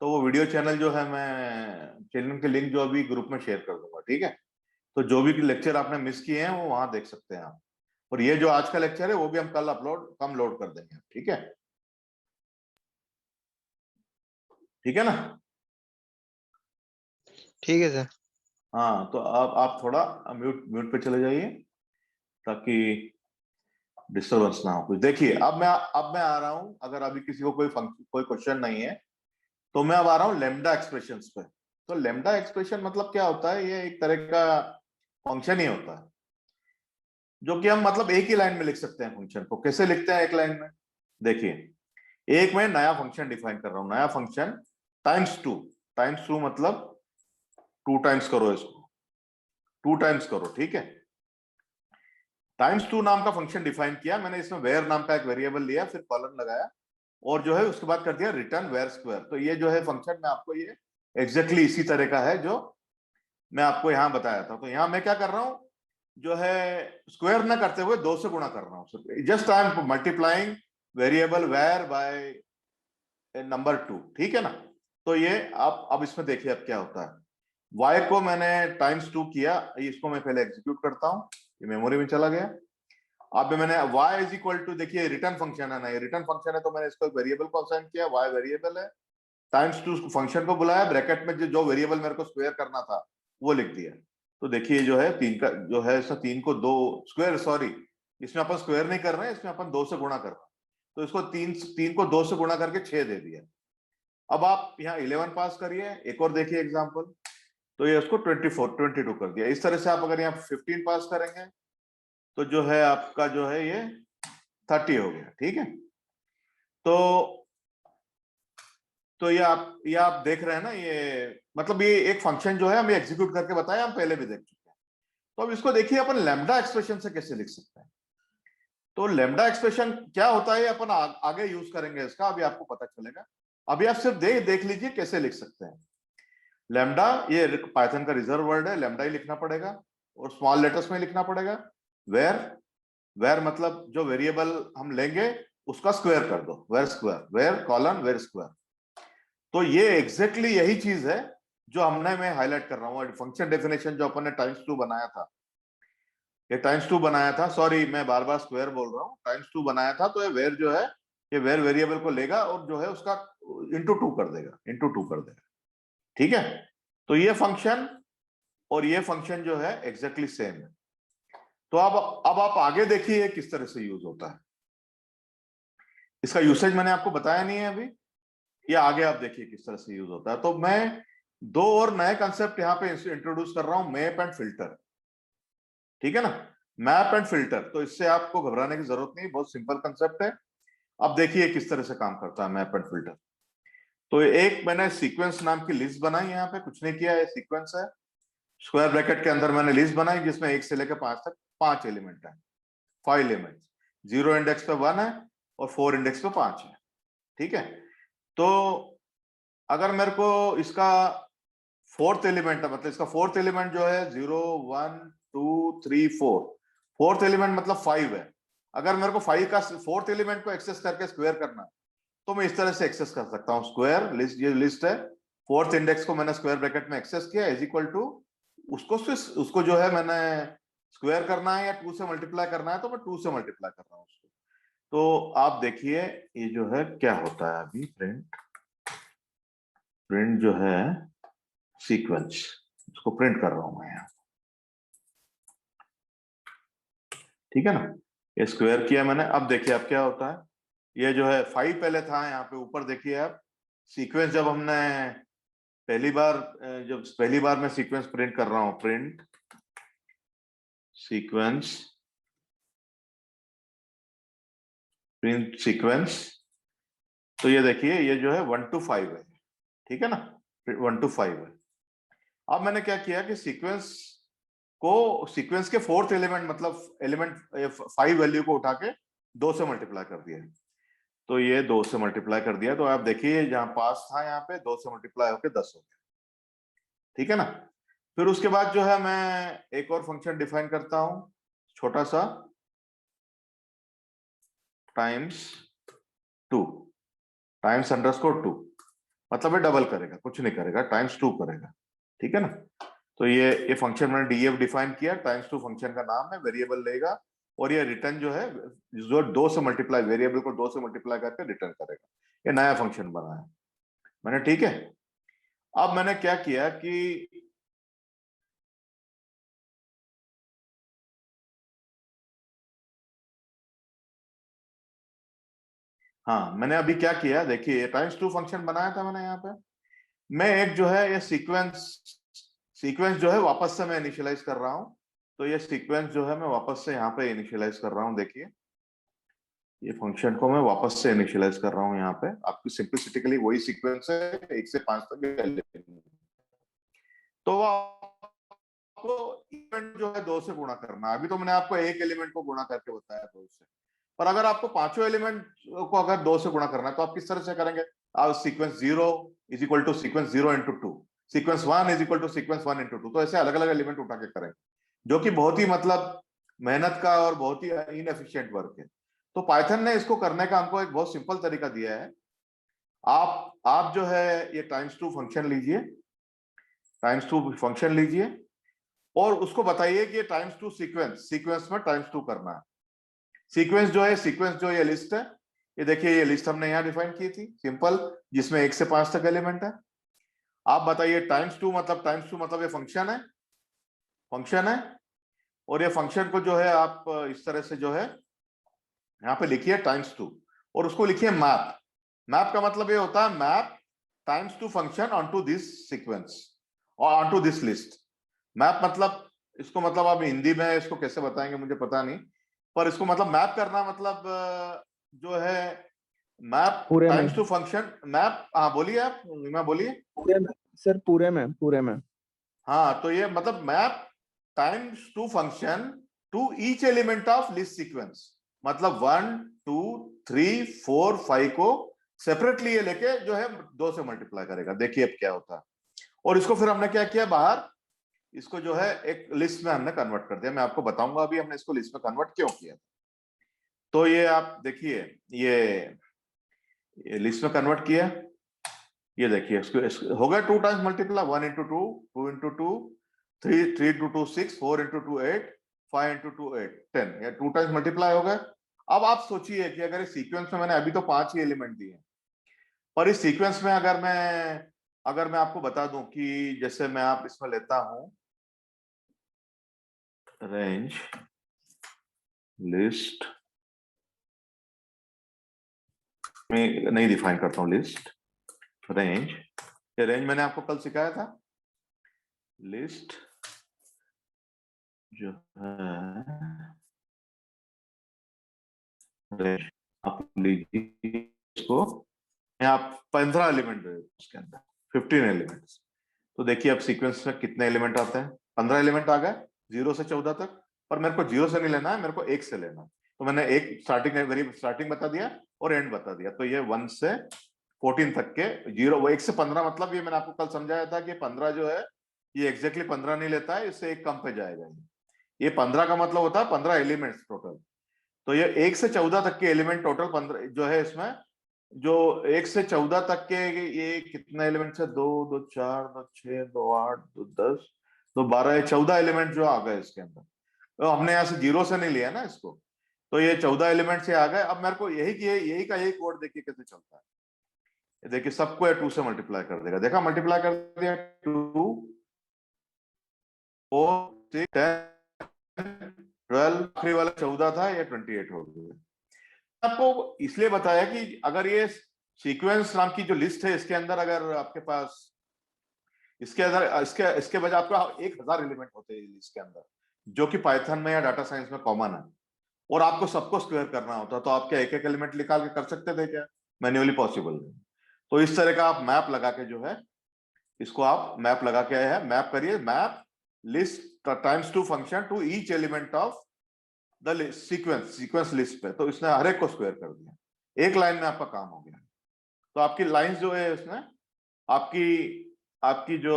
तो वो वीडियो चैनल जो है मैं चैनल के लिंक जो अभी ग्रुप में शेयर कर दूंगा, ठीक है? तो जो भी लेक्चर आपने मिस किए हैं वो वहां देख सकते हैं आप। और ये जो आज का लेक्चर है वो भी हम कम लोड कर देंगे, ठीक है? ठीक है ना। ठीक है सर। हाँ, तो आप थोड़ा म्यूट म्यूट पे चले जाइए ताकि डिस्टर्बेंस ना हो कुछ। देखिए अब मैं आ रहा हूं, अगर अभी किसी को कोई क्वेश्चन नहीं है तो मैं अब आ रहा हूँ लेमडा एक्सप्रेशंस पे। तो लेमडा एक्सप्रेशन मतलब क्या होता है? ये एक तरह का फंक्शन ही होता है जो कि हम मतलब एक ही लाइन में लिख सकते हैं। फंक्शन को कैसे लिखते हैं एक लाइन में? देखिए, एक मैं नया फंक्शन डिफाइन कर रहा हूं, नया function times two. Times two मतलब टू टाइम्स करो इसको, टू टाइम्स करो, ठीक है? टाइम्स टू नाम का फंक्शन डिफाइन किया मैंने, इसमें वेयर नाम का एक वेरिएबल लिया, फिर कॉलन लगाया और जो है उसके बाद कर दिया रिटर्न वेयर स्क्वायर। तो ये जो है फंक्शन मैं आपको ये एग्जैक्टली इसी तरह का है जो मैं आपको यहां बताया था। तो यहां मैं क्या कर रहा हूं, जो है स्क्वायर ना करते हुए दो से गुणा कर रहा हूं। Just I am multiplying variable var by number two, ठीक है ना। तो ये आप अब इसमें देखिए अब क्या होता है। y को मैंने टाइम्स टू किया, इसको मैं पहले एग्जीक्यूट करता हूं, ये मेमोरी में चला गया। अब मैंने y इज इक्वल टू, देखिए रिटर्न फंक्शन है ना, ये रिटर्न फंक्शन है तो मैंने इसको वेरिएबल को असाइन किया, y वेरिएबल है। टाइम्स टू फंक्शन को बुलाया, ब्रैकेट में जो वेरिएबल मेरे को स्क्वायर करना था वो लिख दिया। तो देखिए जो है तीन का जो है इसमें तीन को दो स्क्वायर, सॉरी इसमें अपन स्क्वायर नहीं कर रहे हैं, इसमें अपन दो से गुणा कर रहे हैं। तो इसको तीन तीन को दो से गुणा करके 6 दे दिया। अब आप यहाँ 11 पास करिए, एक और देखिए एग्जाम्पल। तो ये उसको 22 कर दिया। इस तरह से आप अगर यहाँ 15 पास करेंगे तो जो है आपका जो है ये 30 हो गया, ठीक है? तो ये आप देख रहे हैं ना, ये मतलब ये एक फंक्शन जो है हम एग्जीक्यूट करके बताया, हम पहले भी देख चुके हैं। तो अब इसको देखिए अपन लैम्डा एक्सप्रेशन से कैसे लिख सकते हैं। तो लैम्डा एक्सप्रेशन क्या होता है अपन आगे यूज करेंगे इसका, अभी आपको पता चलेगा। अभी आप सिर्फ देख लीजिए कैसे लिख सकते हैं लैम्डा। ये पाइथन का रिजर्व वर्ड है, लैम्डा ही लिखना पड़ेगा और स्मॉल लेटर्स में लिखना पड़ेगा। वेयर, वेयर मतलब जो वेरिएबल हम लेंगे उसका स्क्वायर कर दो, var square, var colon var square. तो ये एग्जैक्टली यही चीज है जो हमने मैं हाईलाइट कर रहा हूँ। फंक्शन डेफिनेशन जो अपन ने टाइम्स टू बनाया था, ये टाइम्स टू बनाया था, सॉरी मैं बार बार स्क्वायर बोल रहा हूँ, टाइम्स टू बनाया था। तो ये वेयर जो है ये वेयर वेरिएबल को लेगा और जो है उसका इंटू टू कर देगा, इंटू टू कर देगा, ठीक है? तो ये फंक्शन और ये फंक्शन जो है एग्जैक्टली सेम है। तो अब आप आगे देखिए किस तरह से यूज होता है। इसका यूसेज मैंने आपको बताया नहीं है अभी, ये आगे आप देखिए किस तरह से यूज होता है। तो मैं दो और नए कंसेप्ट यहाँ पे इंट्रोड्यूस कर रहा हूं, मैप एंड फिल्टर, ठीक है ना। मैप एंड फिल्टर, तो इससे आपको घबराने की जरूरत नहीं, बहुत सिंपल कंसेप्ट है। अब देखिए किस तरह से काम करता है मैप एंड फिल्टर। तो एक मैंने सीक्वेंस नाम की लिस्ट बनाई, यहाँ पे कुछ नहीं किया, ये सीक्वेंस है। स्क्वायर ब्रैकेट के अंदर मैंने लिस्ट बनाई जिसमें 1 से लेकर 5 तक 5 एलिमेंट है, 5 एलिमेंट। 0 इंडेक्स पे 1 है और 4 इंडेक्स पे 5 है, ठीक है? तो अगर मेरे को इसका फोर्थ एलिमेंट है, मतलब इसका फोर्थ एलिमेंट जो है 0 1 2 3 4, फोर्थ एलिमेंट मतलब 5 है। अगर मेरे को 5 का फोर्थ एलिमेंट को एक्सेस करके स्क्वायर करना है तो मैं इस तरह से एक्सेस कर सकता हूँ। स्क्वायर लिस्ट, ये लिस्ट है, फोर्थ इंडेक्स को मैंने स्क्वायर ब्रैकेट में एक्सेस किया, इज इक्वल टू उसको जो है मैंने स्क्वायर करना है या 2 से मल्टीप्लाई करना है तो मैं 2 से मल्टीप्लाई कर रहा हूँ उसको। तो आप देखिए ये जो है क्या होता है, अभी प्रिंट, प्रिंट जो है सीक्वेंस, उसको प्रिंट कर रहा हूं मैं यहाँ, ठीक है ना। ये स्क्वायर किया मैंने, अब देखिए अब क्या होता है। ये जो है 5 पहले था, यहाँ पे ऊपर देखिए आप सीक्वेंस, जब हमने पहली बार जब पहली बार मैं सीक्वेंस प्रिंट कर रहा हूं, प्रिंट सीक्वेंस, प्रिंट सीक्वेंस, तो ये देखिए ये जो है 1 to 5 है, ठीक है ना, 1 to 5 है। अब मैंने क्या किया कि सीक्वेंस के फोर्थ एलिमेंट मतलब एलिमेंट 5 वैल्यू को उठा के 2 से मल्टीप्लाई कर दिया। तो ये 2 से मल्टीप्लाई कर दिया, तो आप देखिए जहां 5 था यहाँ पे 2 से मल्टीप्लाई होकर 10 हो गया। ठीक है ना। फिर उसके बाद जो है मैं एक और फंक्शन डिफाइन करता हूं, छोटा सा, टाइम्स 2, टाइम्स अंडरस्कोर 2, मतलब ये डबल करेगा, कुछ नहीं करेगा, टाइम्स 2 करेगा। ठीक है ना। तो ये फंक्शन मैंने डीएफ डिफाइन किया, टाइम्स 2 फंक्शन का नाम है, वेरिएबल लेगा और ये रिटर्न जो है जो 2 से मल्टीप्लाई, वेरिएबल को 2 से मल्टीप्लाई करके रिटर्न करेगा। ये नया फंक्शन बना है मैंने। ठीक है। अब मैंने क्या किया कि हाँ, मैंने अभी क्या किया, देखिए टाइम्स 2 फंक्शन बनाया था मैंने यहाँ पे। मैं एक जो है ये सीक्वेंस जो है वापस से मैं इनिशियलाइज कर रहा हूँ। तो ये सीक्वेंस जो है मैं वापस से यहाँ पे इनिशियलाइज कर रहा हूँ। देखिए ये फंक्शन को मैं वापस से इनिशियलाइज कर रहा हूँ यहाँ पे। आपकी सिंपलिसिटी के लिए वही सीक्वेंस है 1 से 5 तक। तो आपको एलिमेंट जो है 2 से गुणा करना है। अभी तो मैंने आपको एक एलिमेंट को गुणा करके बताया 2 से, पर अगर आपको पांचों एलिमेंट को अगर 2 से गुणा करना है तो आप किस तरह से करेंगे? आप sequence 0 is equal to sequence 0 into 2, sequence 1 is equal to sequence 1 into 2। तो ऐसे अलग अलग एलिमेंट उठा के करेंगे, जो कि बहुत ही मतलब मेहनत का और बहुत ही इनएफिशिएंट वर्क है। तो पाइथन ने इसको करने का हमको एक बहुत सिंपल तरीका दिया है। आप जो है ये टाइम्स 2 फंक्शन लीजिए, टाइम्स 2 फंक्शन लीजिए और उसको बताइए कि टाइम्स 2 सीक्वेंस में टाइम्स 2 करना है। सीक्वेंस जो है, सीक्वेंस जो ये लिस्ट है, ये देखिए ये लिस्ट हमने यहाँ डिफाइन की थी सिंपल, जिसमें 1 से 5 तक एलिमेंट है। आप बताइए टाइम्स 2 मतलब ये फंक्शन है। और ये फंक्शन को जो है आप इस तरह से जो है यहाँ पे लिखिए टाइम्स 2 और उसको लिखिए मैप। मैप का मतलब ये होता है map times 2 function onto this sequence और ऑनटू दिस लिस्ट। मैप मतलब इसको मतलब आप हिंदी में इसको कैसे बताएंगे मुझे पता नहीं, पर इसको मतलब मैप करना मतलब जो है मैप पूरे में टाइम्स 2 फंक्शन मैप। हाँ बोलिए आप, मैं बोलिए। पूरे में सर, पूरे में हाँ, तो ये मतलब map times 2 function to each element of list sequence, मतलब 1 2 3 4 5 को सेपरेटली ये लेके जो है 2 से मल्टीप्लाई करेगा। देखिए अब क्या होता है। और इसको फिर हमने क्या किया, बाहर इसको जो है एक लिस्ट में हमने कन्वर्ट कर दिया। मैं आपको बताऊंगा अभी हमने इसको लिस्ट में कन्वर्ट क्यों किया। तो ये आप देखिए ये लिस्ट में कन्वर्ट किया, ये देखिए इसको हो गया 2 times multiply, 1 into 2, 2 into 2, 3 into 2 6, 4 into 2 8, 5 into 2 8 10, या 2 टाइम्स मल्टीप्लाई हो गए। अब आप सोचिए कि अगर इस सीक्वेंस में मैंने अभी तो 5 ही एलिमेंट दिए, पर इस सीक्वेंस में अगर मैं आपको बता दूं कि जैसे मैं आप इसमें लेता हूं रेंज लिस्ट, मैं नहीं डिफाइन करता हूं लिस्ट, रेंज। ये रेंज मैंने आपको कल सिखाया था। लिस्ट जो है रेंज, आप लीजिए इसको, आप 15 एलिमेंट दे उसके अंदर 15 एलिमेंट्स। तो देखिए अब सीक्वेंस में कितने एलिमेंट आते हैं, 15 एलिमेंट आ गए 0 से 14 तक। पर मेरे को 0 से नहीं लेना है, मेरे को 1 से लेना है। तो मैंने एक स्टार्टिंग बता दिया और एंड बता दिया। तो ये 1 से 14 तक के 1 से 15, मतलब ये मैंने आपको कल समझाया था कि 15 जो है ये एग्जैक्टली 15 नहीं लेता है, इससे एक कम पे जाएगा। ये 15 का मतलब होता है 15 एलिमेंट्स टोटल। तो ये 1 से 14 तक के एलिमेंट टोटल 15 जो है इसमें, जो 1 से 14 तक के ये कितने एलिमेंट्स है, 2 2 4 2 6 2 8 2 10 2 12, 14 एलिमेंट जो आ गए इसके अंदर। तो हमने यहाँ से 0 से नहीं लिया ना इसको, तो ये 14 एलिमेंट से आ गए। अब मेरे को यही का यही कोड देखिए कैसे चलता है। देखिए सबको 2 से मल्टीप्लाई कर देगा, देखा मल्टीप्लाई कर दिया, 2 4 6 10 12, आखिरी वाला 14 था, ये 28 हो गया। आपको इसलिए बताया कि अगर ये सीक्वेंस नाम की जो लिस्ट है इसके अंदर अगर आपके पास इसके अंदर इसके बजाय आपका 1000 एलिमेंट होते हैं लिस्ट के अंदर, जो कि पाइथन में या डाटा साइंस में कॉमन है, और आपको सबको स्क्वायर करना होता, तो आप क्या एक एक एलिमेंट निकाल के कर सकते थे क्या? मैन्युअली पॉसिबल नहीं। तो इस तरह का आप मैप लगा के जो है इसको आप मैप लगा के आए हैं, मैप करिए, map list times two function to each element of the sequence list पे। तो इसने हर एक को स्क्वायर कर दिया, एक लाइन में आपका काम हो गया। तो आपकी लाइंस जो है इसने आपकी आपकी जो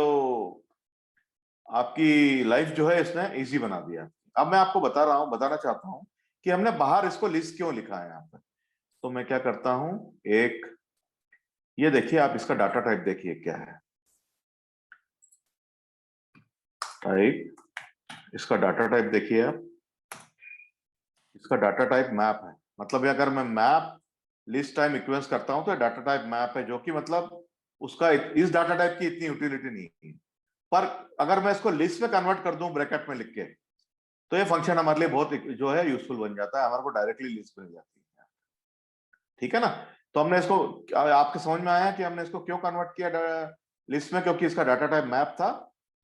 आपकी लाइफ जो है इसने इजी बना दिया। अब मैं आपको बताना चाहता हूं कि हमने बाहर इसको लिस्ट क्यों लिखा है यहाँ पे। तो मैं क्या करता हूं, एक ये देखिए, आप इसका डाटा टाइप देखिए क्या है। टाइप, इसका डाटा टाइप देखिए आप, इसका डाटा टाइप मैप है। मतलब अगर मैं मैप लिस्ट टाइम इक्वेंस करता हूं तो डाटा टाइप मैप है, जो कि मतलब उसका इस डाटा टाइप की इतनी यूटिलिटी नहीं है। पर अगर मैं इसको लिस्ट में कन्वर्ट कर दूं ब्रैकेट में लिख के, तो ये फंक्शन हमारे लिए बहुत जो है यूजफुल बन जाता है, हमारे को डायरेक्टली लिस्ट मिल जाती है। ठीक है ना। तो हमने इसको, आपके समझ में आया कि हमने इसको क्यों कन्वर्ट किया लिस्ट में, क्योंकि इसका डाटा टाइप मैप था।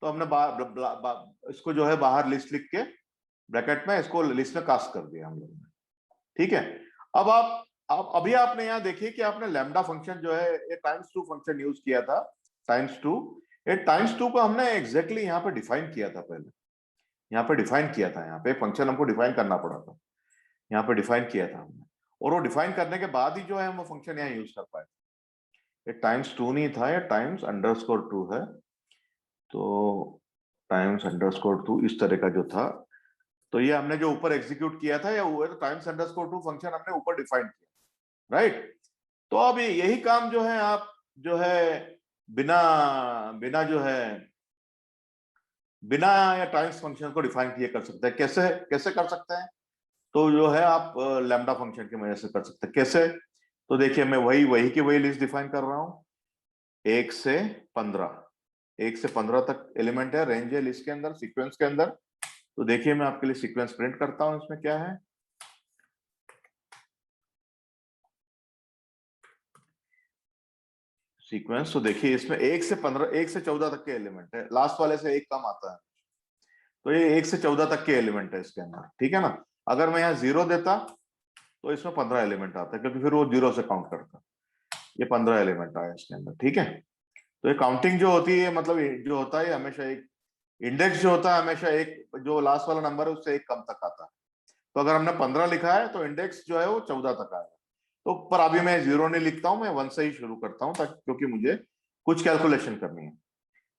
तो हमने इसको जो है बाहर लिस्ट लिख के ब्रैकेट में इसको लिस्ट में कास्ट कर दिया हम लोगों ने। ठीक है। अब आप अभी आपने यहाँ देखिए कि आपने लैम्डा फंक्शन जो है ये टाइम्स टू फंक्शन यूज किया था, टाइम्स टू। ये टाइम्स टू को हमने एग्जैक्टली यहाँ पे डिफाइन किया था, पहले यहाँ पे डिफाइन किया था, यहाँ पे फंक्शन हमको डिफाइन करना पड़ा था, यहाँ पे डिफाइन किया था हमने। और वो डिफाइन करने के बाद ही जो है हम वो फंक्शन यहाँ यूज कर पाए। ये टाइम्स टू नहीं था, ये टाइम्स अंडरस्कोर टू है। तो टाइम्स अंडरस्कोर टू इस तरह का जो था, तो ये हमने जो ऊपर एग्जीक्यूट किया था, ये टाइम्स अंडरस्कोर टू फंक्शन हमने ऊपर डिफाइन किया, राइट। तो अब यही काम जो है आप जो है बिना बिना जो है बिना या टाइम्स फंक्शन को डिफाइन किए कर सकते हैं। कैसे कैसे कर सकते हैं? तो जो है आप लैम्डा फंक्शन की मदद से कर सकते हैं। कैसे? तो देखिए, मैं वही की वही लिस्ट डिफाइन कर रहा हूं। 1 से 15, 1 से 15 तक एलिमेंट है, रेंज है लिस्ट के अंदर, सीक्वेंस के अंदर। तो देखिए, मैं आपके लिए सीक्वेंस प्रिंट करता हूं, इसमें क्या है। सीक्वेंस तो देखिए, इसमें 1 से 15, 1 से 14 तक के एलिमेंट है, लास्ट वाले से एक कम आता है। तो ये 1 से 14 तक के एलिमेंट है इसके अंदर, ठीक है ना। अगर मैं यहाँ 0 देता तो इसमें 15 एलिमेंट आता है, क्योंकि फिर वो 0 से काउंट करता। ये 15 एलिमेंट आया इसके अंदर, ठीक है। तो ये काउंटिंग जो होती है, मतलब जो होता है हमेशा एक इंडेक्स जो होता है, हमेशा एक जो लास्ट वाला नंबर है उससे एक कम तक आता है। तो अगर हमने 15 लिखा है तो इंडेक्स जो है वो 14 तक आएगा। तो पर अभी मैं 0 नहीं लिखता हूं, मैं 1 से ही शुरू करता हूं, ताकि क्योंकि मुझे कुछ कैलकुलेशन करनी है।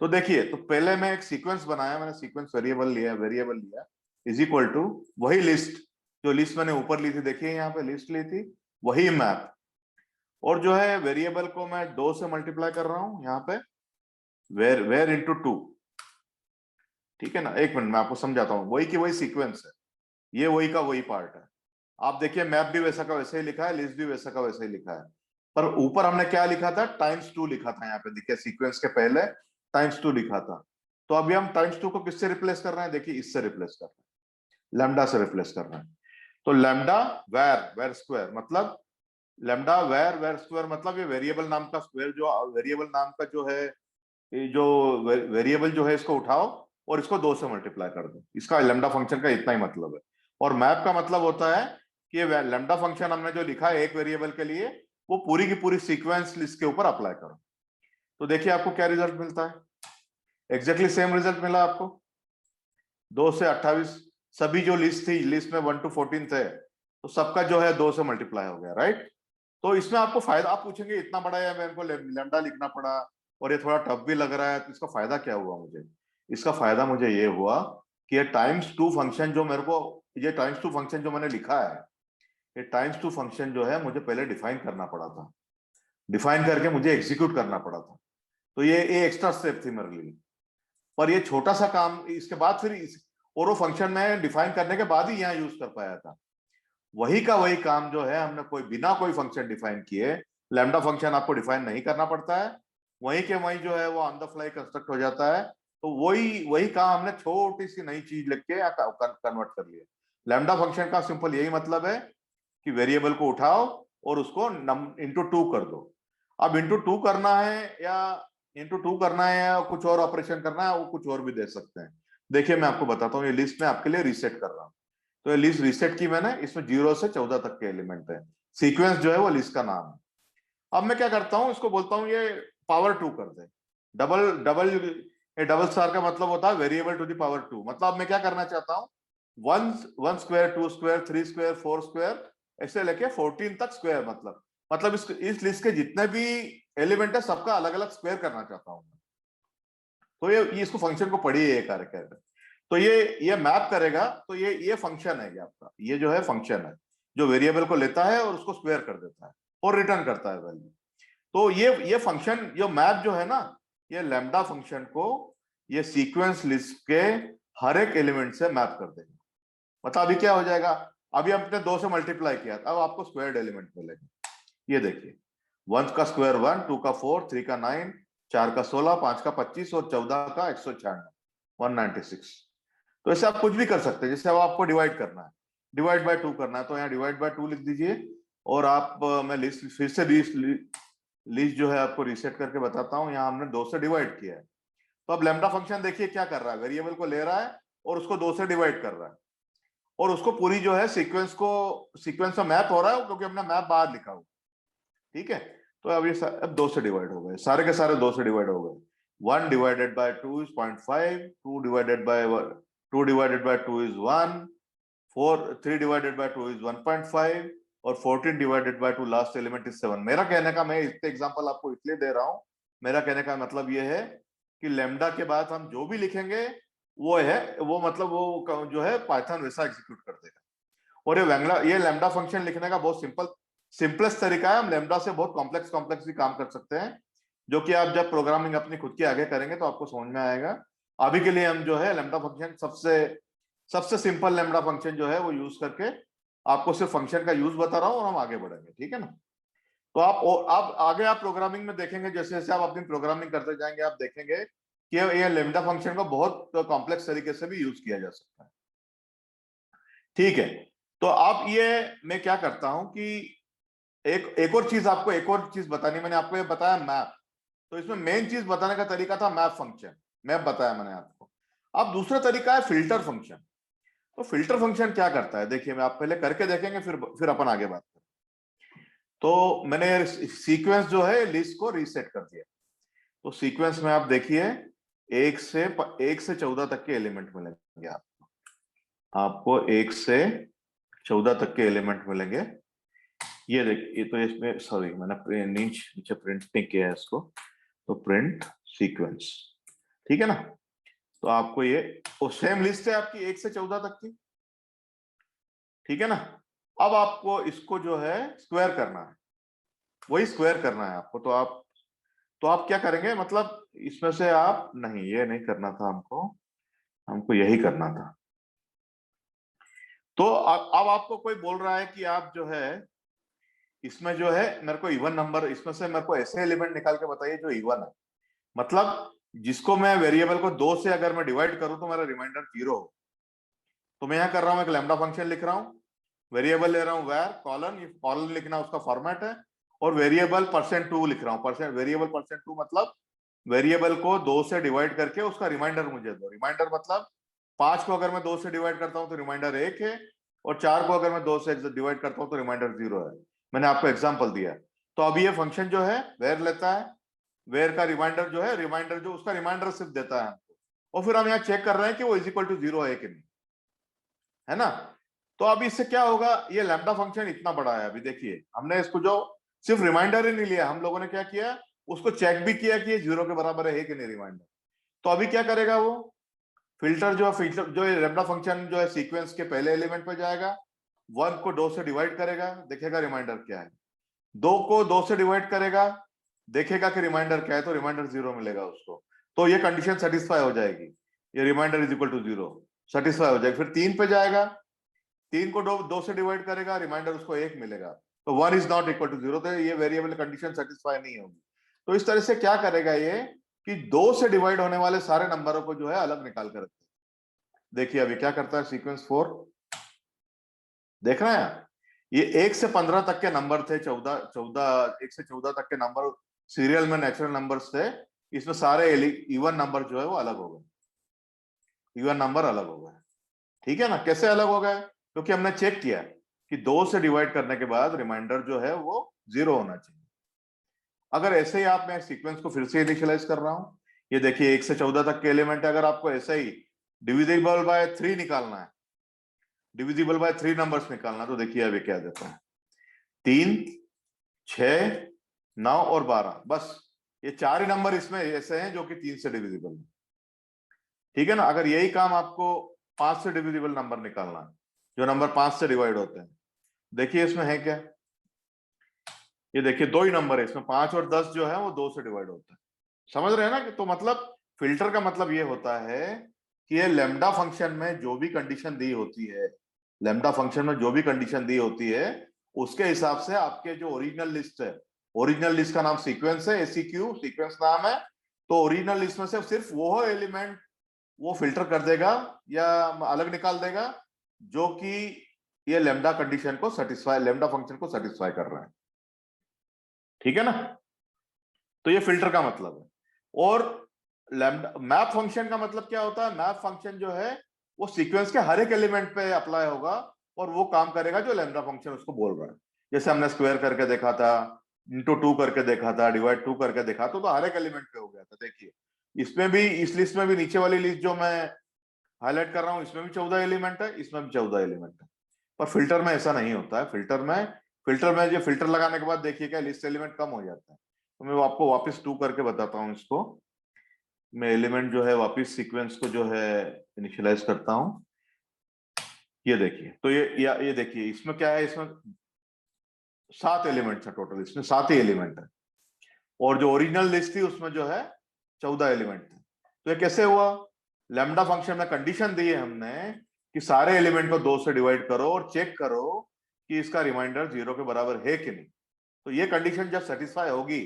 तो देखिए, तो पहले मैं एक सीक्वेंस बनाया, मैंने सीक्वेंस वेरिएबल लिया इज इक्वल टू वही लिस्ट, जो लिस्ट मैंने ऊपर ली थी, देखिए यहाँ पे लिस्ट ली थी, वही मैप। और जो है वेरिएबल को मैं 2 से मल्टीप्लाई कर रहा हूं यहाँ पे, वेर इंटू 2। ठीक है ना। एक मिनट मैं आपको समझाता हूँ, वही की वही सीक्वेंस है, ये वही का वही पार्ट है। आप देखिए, मैप भी वैसा का वैसे ही लिखा है, लिस्ट भी वैसा का वैसे ही लिखा है। पर ऊपर हमने क्या लिखा था, टाइम्स 2 लिखा था। यहाँ पे देखिए, सीक्वेंस के पहले टाइम्स 2 लिखा था। तो अभी हम टाइम्स 2 को किससे रिप्लेस कर रहे हैं? देखिए, इससे रिप्लेस कर रहे हैं, लैम्डा से रिप्लेस कर रहे हैं। तो लैम्डा वेर स्क्वायर, मतलब लैम्डा वेर स्क्वायर, मतलब ये वेरिएबल नाम का स्क्वायर, जो वेरिएबल नाम का जो है, ये जो वेरिएबल जो है, इसको उठाओ और इसको 2 से मल्टीप्लाई कर दो। इसका लैम्डा फंक्शन का इतना ही मतलब है। और मैप का मतलब होता है कि लैम्डा फंक्शन हमने जो लिखा है एक वेरिएबल के लिए, वो पूरी की पूरी सीक्वेंस लिस्ट के ऊपर अप्लाई करो। तो देखिए आपको क्या रिजल्ट मिलता है। एग्जैक्टली सेम रिजल्ट मिला आपको। 2 से 28, सभी जो लिस्ट थी, लिस्ट में 1 to 14 थे, तो सबका जो है 2 से मल्टीप्लाई हो गया, राइट। तो इसमें आपको फायदा, आप पूछेंगे इतना बड़ा है, मेरे को लैम्डा लिखना पड़ा और ये थोड़ा टफ भी लग रहा है, तो इसका फायदा क्या हुआ मुझे? इसका फायदा मुझे ये हुआ कि ये टाइम्स 2 फंक्शन जो मेरे को, ये टाइम्स 2 फंक्शन जो मैंने लिखा है, ये टाइम्स 2 फंक्शन जो है मुझे पहले डिफाइन करना पड़ा था, डिफाइन करके मुझे एग्जीक्यूट करना पड़ा था। तो ये एक्स्ट्रा स्टेप थी मेरे लिए। पर ये छोटा सा काम इसके बाद फिर और वो फंक्शन में डिफाइन करने के बाद ही यहाँ यूज कर पाया था। वही का वही काम जो है हमने बिना कोई फंक्शन डिफाइन किए, लैम्डा फंक्शन आपको डिफाइन नहीं करना पड़ता है, वही के वही जो है वो ऑन द फ्लाई कंस्ट्रक्ट हो जाता है। तो वही वही काम हमने छोटी सी नई चीज लिख के कन्वर्ट कर लिया। लैम्डा फंक्शन का सिंपल यही मतलब है कि वेरिएबल को उठाओ और उसको इंटू 2 कर दो। अब इंटू 2 करना है या कुछ और ऑपरेशन करना है, वो कुछ और भी दे सकते हैं। देखिए, मैं आपको बताता हूँ, ये लिस्ट में आपके लिए रीसेट कर रहा हूँ। तो ये लिस्ट रीसेट की मैंने, इसमें 0 से 14 तक के एलिमेंट है, सीक्वेंस जो है वो लिस्ट का नाम है। अब मैं क्या करता हूँ, इसको बोलता हूँ ये पावर 2 कर दे। डबल डबल डबल स्टार का मतलब होता है वेरिएबल टू द पावर 2। मतलब मैं क्या करना चाहता हूँ, 1 स्क्वायर, 2 स्क्वायर, 3 स्क्वायर, 4 स्क्वायर, ऐसे लेके 14 तक स्क्वायर। मतलब इस लिस्ट के जितने भी एलिमेंट है सबका अलग अलग स्क्वायर करना चाहता हूँ। तो ये इसको फंक्शन को पढ़िए, ये कार्य करेगा। तो ये मैप करेगा। तो ये फंक्शन है, ये आपका ये जो है फंक्शन है जो वेरिएबल को लेता है और उसको स्क्वायर कर देता है और रिटर्न करता है वैल्यू। तो ये फंक्शन, ये मैप जो है ना, ये लैम्डा फंक्शन को ये सीक्वेंस लिस्ट के हर एक एलिमेंट से मैप कर देगा। मतलब अभी क्या हो जाएगा, अभी हमने 2 से मल्टीप्लाई किया, अब आपको स्क्वायर्ड एलिमेंट मिलेगा। ये देखिए, 1 का स्क्वायर 1, 2 का 4, 3 का 9, 4 का 16, 5 का 25 और 14 का 196, 196। तो ऐसे आप कुछ भी कर सकते हैं। जैसे अब आपको डिवाइड करना है, डिवाइड बाय 2 करना है, तो यहाँ डिवाइड बाय 2 लिख दीजिए। और आप मैं लिस्ट फिर से लिस्ट जो है आपको रीसेट करके बताता हूँ। यहाँ हमने 2 से डिवाइड किया है। तो अब लैम्डा फंक्शन देखिए क्या कर रहा है, वेरिएबल को ले रहा है और उसको 2 से डिवाइड कर रहा है और उसको पूरी जो है सीक्वेंस में मैप हो रहा है, क्योंकि हमने मैप बाहर लिखा हुआ। ठीक है, तो अब ये अब 2 से डिवाइड हो गए, सारे के सारे 2 से डिवाइड हो गए। 1 divided by 2 is 0.5, 2 divided by 2 is 1, 3 divided by 2 is 1.5 और 14 divided by 2 last element is 7। मेरा कहने का, मैं इतने एग्जांपल आपको इसलिए दे रहा हूं, मेरा कहने का मतलब ये है कि लैम्डा के बाद हम जो भी लिखेंगे वो मतलब वो जो है पाइथन वैसा एग्जीक्यूट कर देगा। और ये लैम्डा फंक्शन लिखने का बहुत सिंपलेस्ट तरीका है। हम लैम्डा से बहुत कॉम्प्लेक्स भी काम कर सकते हैं, जो कि आप जब प्रोग्रामिंग अपनी खुद की आगे करेंगे तो आपको समझ में आएगा। अभी के लिए हम जो है लैम्डा फंक्शन सबसे सिंपल लैम्डा फंक्शन जो है वो यूज करके आपको सिर्फ फंक्शन का यूज बता रहा हूँ और हम आगे बढ़ेंगे। ठीक है ना। तो आप आगे आप प्रोग्रामिंग में देखेंगे, जैसे जैसे आप अपनी प्रोग्रामिंग करते जाएंगे आप देखेंगे कि ये लैम्डा फंक्शन को बहुत कॉम्प्लेक्स तरीके से भी यूज किया जा सकता है। ठीक है, तो आप मैं क्या करता हूं कि एक और चीज बतानी, मैंने आपको ये बताया मैप। तो इसमें मेन चीज बताने का तरीका था मैप फंक्शन, मैप बताया मैंने आपको। अब दूसरा तरीका है फिल्टर फंक्शन। तो फिल्टर फंक्शन क्या करता है, देखिए मैं आप पहले करके देखेंगे, फिर अपन आगे बात करें। तो मैंने सीक्वेंस जो है लिस्ट को रीसेट कर दिया। तो सीक्वेंस में आप देखिए 1 से 14 तक के एलिमेंट मिलेंगे आपको 1 से 14 तक के एलिमेंट मिलेंगे। ये देखिए, तो इसमें सॉरी मैंने नीचे प्रिंट नहीं किया है इसको, तो प्रिंट सीक्वेंस। ठीक है ना। तो आपको ये सेम लिस्ट है आपकी 1 से 14 तक की। ठीक है ना। अब आपको इसको जो है स्क्वायर करना है, वही स्क्वायर करना है आपको। तो आप क्या करेंगे, मतलब इसमें से आप नहीं, ये नहीं करना था हमको यही करना था। तो अब आपको कोई बोल रहा है कि आप जो है इसमें जो है मेरे को इवन नंबर, इसमें से मेरे को ऐसे एलिमेंट निकाल के बताइए जो इवन है, मतलब जिसको मैं वेरिएबल को 2 से अगर मैं डिवाइड करूं तो मेरा रिमाइंडर 0 हो। तो मैं यहां कर रहा हूं, एक लैम्डा फंक्शन लिख रहा हूं, वेरिएबल ले रहा हूं वेर कॉलन, ये कॉलन लिखना उसका फॉर्मेट है, और वेरिएबल %2 लिख रहा हूं। वेरिएबल %2 मतलब वेरिएबल को 2 से डिवाइड करके उसका रिमाइंडर मुझे दो। रिमाइंडर मतलब 5 को अगर मैं 2 से डिवाइड करता हूं तो रिमाइंडर 1 है, और 4 को अगर मैं 2 से डिवाइड करता हूं तो रिमाइंडर 0 है। मैंने आपको एग्जाम्पल दिया। तो अभी ये फंक्शन जो है वेर लेता है, वेर का रिमाइंडर जो है, रिमाइंडर जो उसका रिमाइंडर सिर्फ देता है हमको, और फिर हम यहाँ चेक कर रहे हैं कि वो इज इक्वल टू 0 है कि नहीं, है ना। तो अभी इससे क्या होगा, ये लैम्डा फंक्शन इतना बड़ा है। अभी देखिए हमने इसको जो सिर्फ रिमाइंडर ही नहीं लिया, हम लोगों ने क्या किया, उसको चेक भी किया कि ये 0 के बराबर है कि नहीं रिमाइंडर। तो अभी क्या करेगा वो फिल्टर जो लैम्डा फंक्शन जो है सीक्वेंस के पहले एलिमेंट पे जाएगा, 1 को 2 से डिवाइड करेगा, देखेगा रिमाइंडर क्या है, 2 को 2 से डिवाइड करेगा, देखेगा कि रिमाइंडर क्या है, तो रिमाइंडर 0 मिलेगा उसको। तो ये कंडीशन सेटिस्फाई हो जाएगी, ये reminder is equal to 0 satisfy हो जाएगी। फिर 3 पे जाएगा, 3 को 2 से डिवाइड करेगा, रिमाइंडर उसको 1 मिलेगा, तो 1 इज नॉट इक्वल टू 0, तो ये वेरिएबल कंडीशन सेटिस्फाई नहीं होगी। तो इस तरह से क्या करेगा ये कि 2 से डिवाइड होने वाले सारे नंबरों को जो है अलग निकाल कर रखते। देखिए अभी क्या करता है सीक्वेंस 4, देख रहे हैं, ये 1 से 15 तक के नंबर थे, 1 से 14 तक के नंबर सीरियल में नेचुरल नंबर्स थे। इसमें सारे इवन नंबर जो है वो अलग हो गए, इवन नंबर अलग हो गए। ठीक है ना। कैसे अलग हो गए, क्योंकि हमने चेक किया कि 2 से डिवाइड करने के बाद रिमाइंडर जो है वो 0 होना चाहिए। अगर ऐसे ही आप, मैं सीक्वेंस को फिर से इनिशियलाइज कर रहा हूं, ये देखिए 1 से 14 तक के एलिमेंट है। अगर आपको ऐसा ही डिविजिबल बाय 3 निकालना है, डिविजिबल बाय 3 नंबर्स निकालना है, तो देखिए अभी क्या देता है, 3, 6, 9 और 12। बस ये 4 ही नंबर इसमें ऐसे हैं जो कि 3 से डिविजिबल है। ठीक है ना। अगर यही काम आपको 5 से डिविजिबल नंबर निकालना है, जो नंबर 5 से डिवाइड होते हैं, देखिए इसमें है क्या, ये देखिए 2 ही नंबर है इसमें, 5 और 10 जो है वो 2 से डिवाइड होता है। समझ रहे हैं ना। तो मतलब फिल्टर का मतलब ये होता है कि ये लैम्डा फंक्शन में जो भी कंडीशन दी होती है, लैम्डा फंक्शन में जो भी कंडीशन दी होती है, उसके हिसाब से आपके जो ओरिजिनल लिस्ट है, ओरिजिनल लिस्ट का नाम सीक्वेंस है, एसीक्यू सीक्वेंस नाम है, तो ओरिजिनल लिस्ट में से सिर्फ वो एलिमेंट वो फिल्टर कर देगा या अलग निकाल देगा जो कि ये लैम्डा कंडीशन को सेटिस्फाई, लैम्डा फंक्शन को सेटिस्फाई कर रहा है। ठीक है ना। तो ये फिल्टर का मतलब है। और लैम्डा मैप फंक्शन का मतलब क्या होता है, मैप फंक्शन जो है वो सीक्वेंस के हर एक एलिमेंट पे अप्लाई होगा और वो काम करेगा जो लैम्डा फंक्शन उसको बोल रहा है। जैसे हमने स्क्वायर करके देखा था, इंटू 2 करके देखा था, डिवाइड 2 करके देखा, तो हर एक एलिमेंट पे हो गया था। देखिए इसमें भी, इस लिस्ट में भी, नीचे वाली लिस्ट जो मैं हाईलाइट कर रहा हूं, इसमें भी 14 एलिमेंट है, इसमें भी 14 एलिमेंट है। पर फिल्टर में ऐसा नहीं होता है। फिल्टर में जो फिल्टर लगाने के बाद देखिए क्या लिस्ट एलिमेंट कम हो जाता है। तो मैं आपको वापस 2 करके बताता हूँ इसको। मैं एलिमेंट जो है वापस सीक्वेंस को जो है इनिशियलाइज करता हूँ। ये देखिए, तो ये देखिए इसमें क्या है, इसमें 7 एलिमेंट है टोटल, इसमें 7 ही एलिमेंट है। और जो ओरिजिनल लिस्ट थी उसमें जो है 14 एलिमेंट थे। तो ये कैसे हुआ, लैम्डा फंक्शन में कंडीशन दी है हमने कि सारे एलिमेंट को 2 से डिवाइड करो और चेक करो कि इसका रिमाइंडर 0 के बराबर है कि नहीं। तो ये कंडीशन जब सेटिस्फाई होगी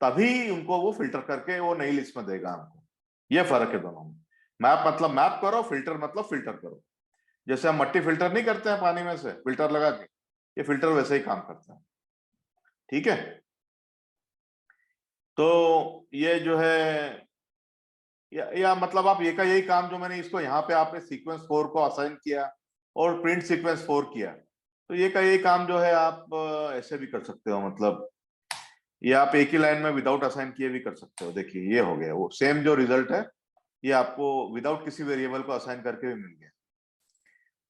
तभी उनको वो फिल्टर करके वो नई लिस्ट में देगा हमको। ये फर्क है दोनों में। मैप मतलब मैप करो, फिल्टर मतलब फिल्टर करो। जैसे हम मट्टी फिल्टर नहीं करते हैं पानी में से फिल्टर लगा के, ये फिल्टर वैसे ही काम करता है। ठीक है। तो ये जो है या मतलब आप ये का यही काम जो मैंने इसको यहाँ पे आपने सीक्वेंस 4 को असाइन किया और प्रिंट सीक्वेंस 4 किया, तो ये का यही काम जो है आप ऐसे भी कर सकते हो। मतलब ये आप एक ही लाइन में विदाउट असाइन किए भी कर सकते हो। देखिए ये हो गया वो सेम जो रिजल्ट है, ये आपको विदाउट किसी वेरिएबल को असाइन करके भी मिल गया।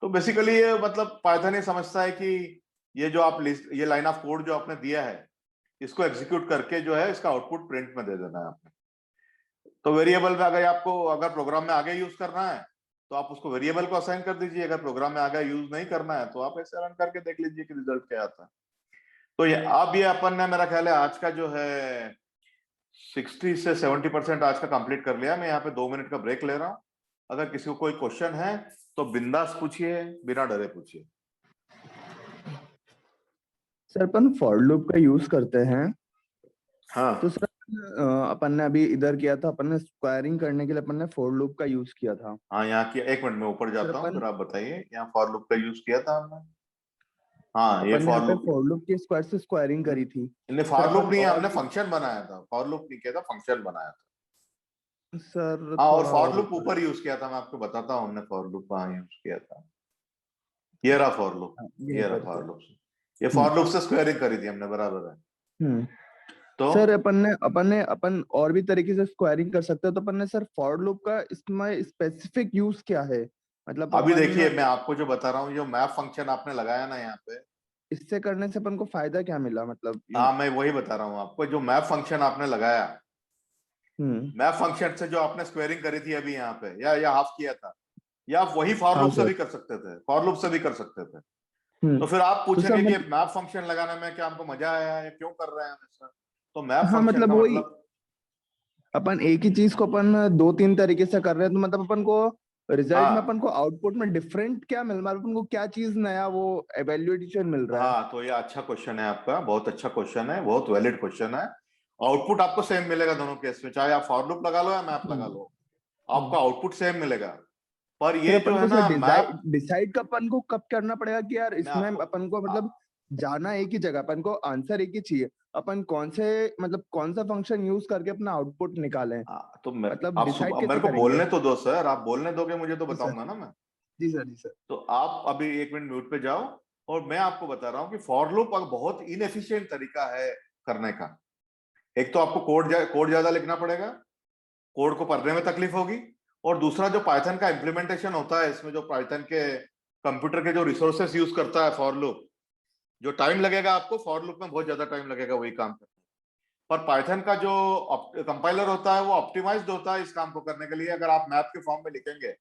तो बेसिकली ये मतलब पाइथन ये समझता है कि ये जो आप लिस्ट, ये लाइन ऑफ कोड जो आपने दिया है, इसको एग्जीक्यूट करके जो है इसका आउटपुट प्रिंट में दे देना है आपने। तो वेरिएबल में अगर आपको, अगर प्रोग्राम में आगे यूज करना है तो आप उसको वेरिएबल को असाइन कर दीजिए। अगर प्रोग्राम में आगे यूज नहीं करना है तो आप ऐसे रन करके देख लीजिए कि रिजल्ट क्या आता है। तो ये अब ये अपन ने, मेरा ख्याल है आज का जो है 60 से 70% आज का कंप्लीट कर लिया। मैं यहाँ पे 2 मिनट का ब्रेक ले रहा हूँ। अगर किसी को कोई क्वेश्चन है तो बिंदास पूछिए, बिना डरे पूछिए। सर अपन फॉर लूप का यूज करते हैं, हाँ तो सर अपन ने अभी इधर किया था, अपन ने स्क्वायरिंग करने के लिए अपन ने फॉर लूप का यूज किया था। हाँ, यहाँ की 1 मिनट में ऊपर सर जाता हूँ, अपन फिर आप बताइए। यहाँ फॉर लूप का यूज किया था हमने। हाँ ये अपन ने फॉर यहाँ पे लूप, फॉर लूप की स्क्वायर से स्क्वायरिंग करी थी। हमने सर फॉर लूप अपन नहीं है, और हमने भी फंक्शन बनाया था। फॉर लूप नहीं किया था, फंक्शन बनाया था। सर हाँ, और थोड़ा फॉर और लूप ऊपर। ऊपर यूज किया था, मैं आपको बताता हूँ हमने फॉर लूप कहाँ यूज किया था। ये रहा फॉर लूप, यहीं ये रहा पर फॉर सर। लूप। ये हम्म फॉर लूप से स्क्वायरिंग करी थी हमने, बराबर है। हम्म तो सर अपन और भी तरीके से स्क्वायरिंग कर सकते हैं, तो अपन ने सर फॉर लूप का इसमें स्पेसिफिक यूज क्या है, मतलब अभी अपन देखिए मैं आपको जो बता रहा हूँ, जो मैप फंक्शन आपने लगाया ना यहाँ पे, इससे करने से अपन को फायदा क्या मिला, मतलब हाँ मैं वही बता रहा हूँ आपको। जो मैप फंक्शन आपने लगाया, हम्म मैप फंक्शन से जो आपने स्क्वायरिंग करी थी अभी यहाँ पे, या हाफ किया था, या आप वही फॉर हाँ लूप से सर। भी कर सकते थे, फॉर लूप से भी कर सकते थे। तो हम्म फिर आप तो सर पूछेंगे कि मतलब मैप फंक्शन लगाने में क्या हमको मजा आया है, क्यों कर रहे हैं हम ऐसा। तो मैप हाँ फंक्शन मतलब का वही, मतलब, अपन एक ही चीज को अपन दो तीन तरीके से कर रहे हैं, तो मतलब अपन को रिजल्ट में अपन हाँ को आउटपुट में डिफरेंट क्या मिल रहा है, अपन को क्या चीज नया वो एवेल्युएशन मिल रहा है। हाँ, तो ये अच्छा क्वेश्चन है आपका, बहुत अच्छा क्वेश्चन है, बहुत वैलिड क्वेश्चन है। आउटपुट आपको सेम मिलेगा दोनों केस में, चाहे आप फॉर लूप लगा लो या मैप लगा हम्म लो, हम्म। आपका आउटपुट सेम मिलेगा। पर फिर ये जो अपन है को सर ना मैप, डिसाइड का अपन को कब करना पड़ेगा कि यार मैं इसमें आपको अपन को मतलब जाना एक ही जगह, अपन को आंसर एक ही चाहिए, अपन कौन से मतलब कौन सा फंक्शन यूज करके अपना आउटपुट निकालें, तो मैं, मतलब आप डिसाइड मेरे कैसे को करेंगे। बोलने तो दो सर, आप बोलने दोगे मुझे तो जी सर। बताऊंगा ना मैं। जी सर। जी सर। तो आप अभी 1 मिनट म्यूट पे जाओ, और मैं आपको बता रहा हूँ कि फॉर लूप बहुत इनएफिशिएंट तरीका है करने का। एक तो आपको कोड ज्यादा लिखना पड़ेगा, कोड को पढ़ने में तकलीफ होगी, और दूसरा जो पाइथन का इम्प्लीमेंटेशन होता है इसमें, जो पाइथन के कंप्यूटर के जो रिसोर्सेस यूज करता है फॉर लूप, जो टाइम लगेगा आपको फॉर लूप में बहुत ज्यादा टाइम लगेगा वही काम करने में। पर पाइथन का जो कंपाइलर होता है वो ऑप्टिमाइज्ड होता है इस काम को करने के लिए। अगर आप मैप के फॉर्म में लिखेंगे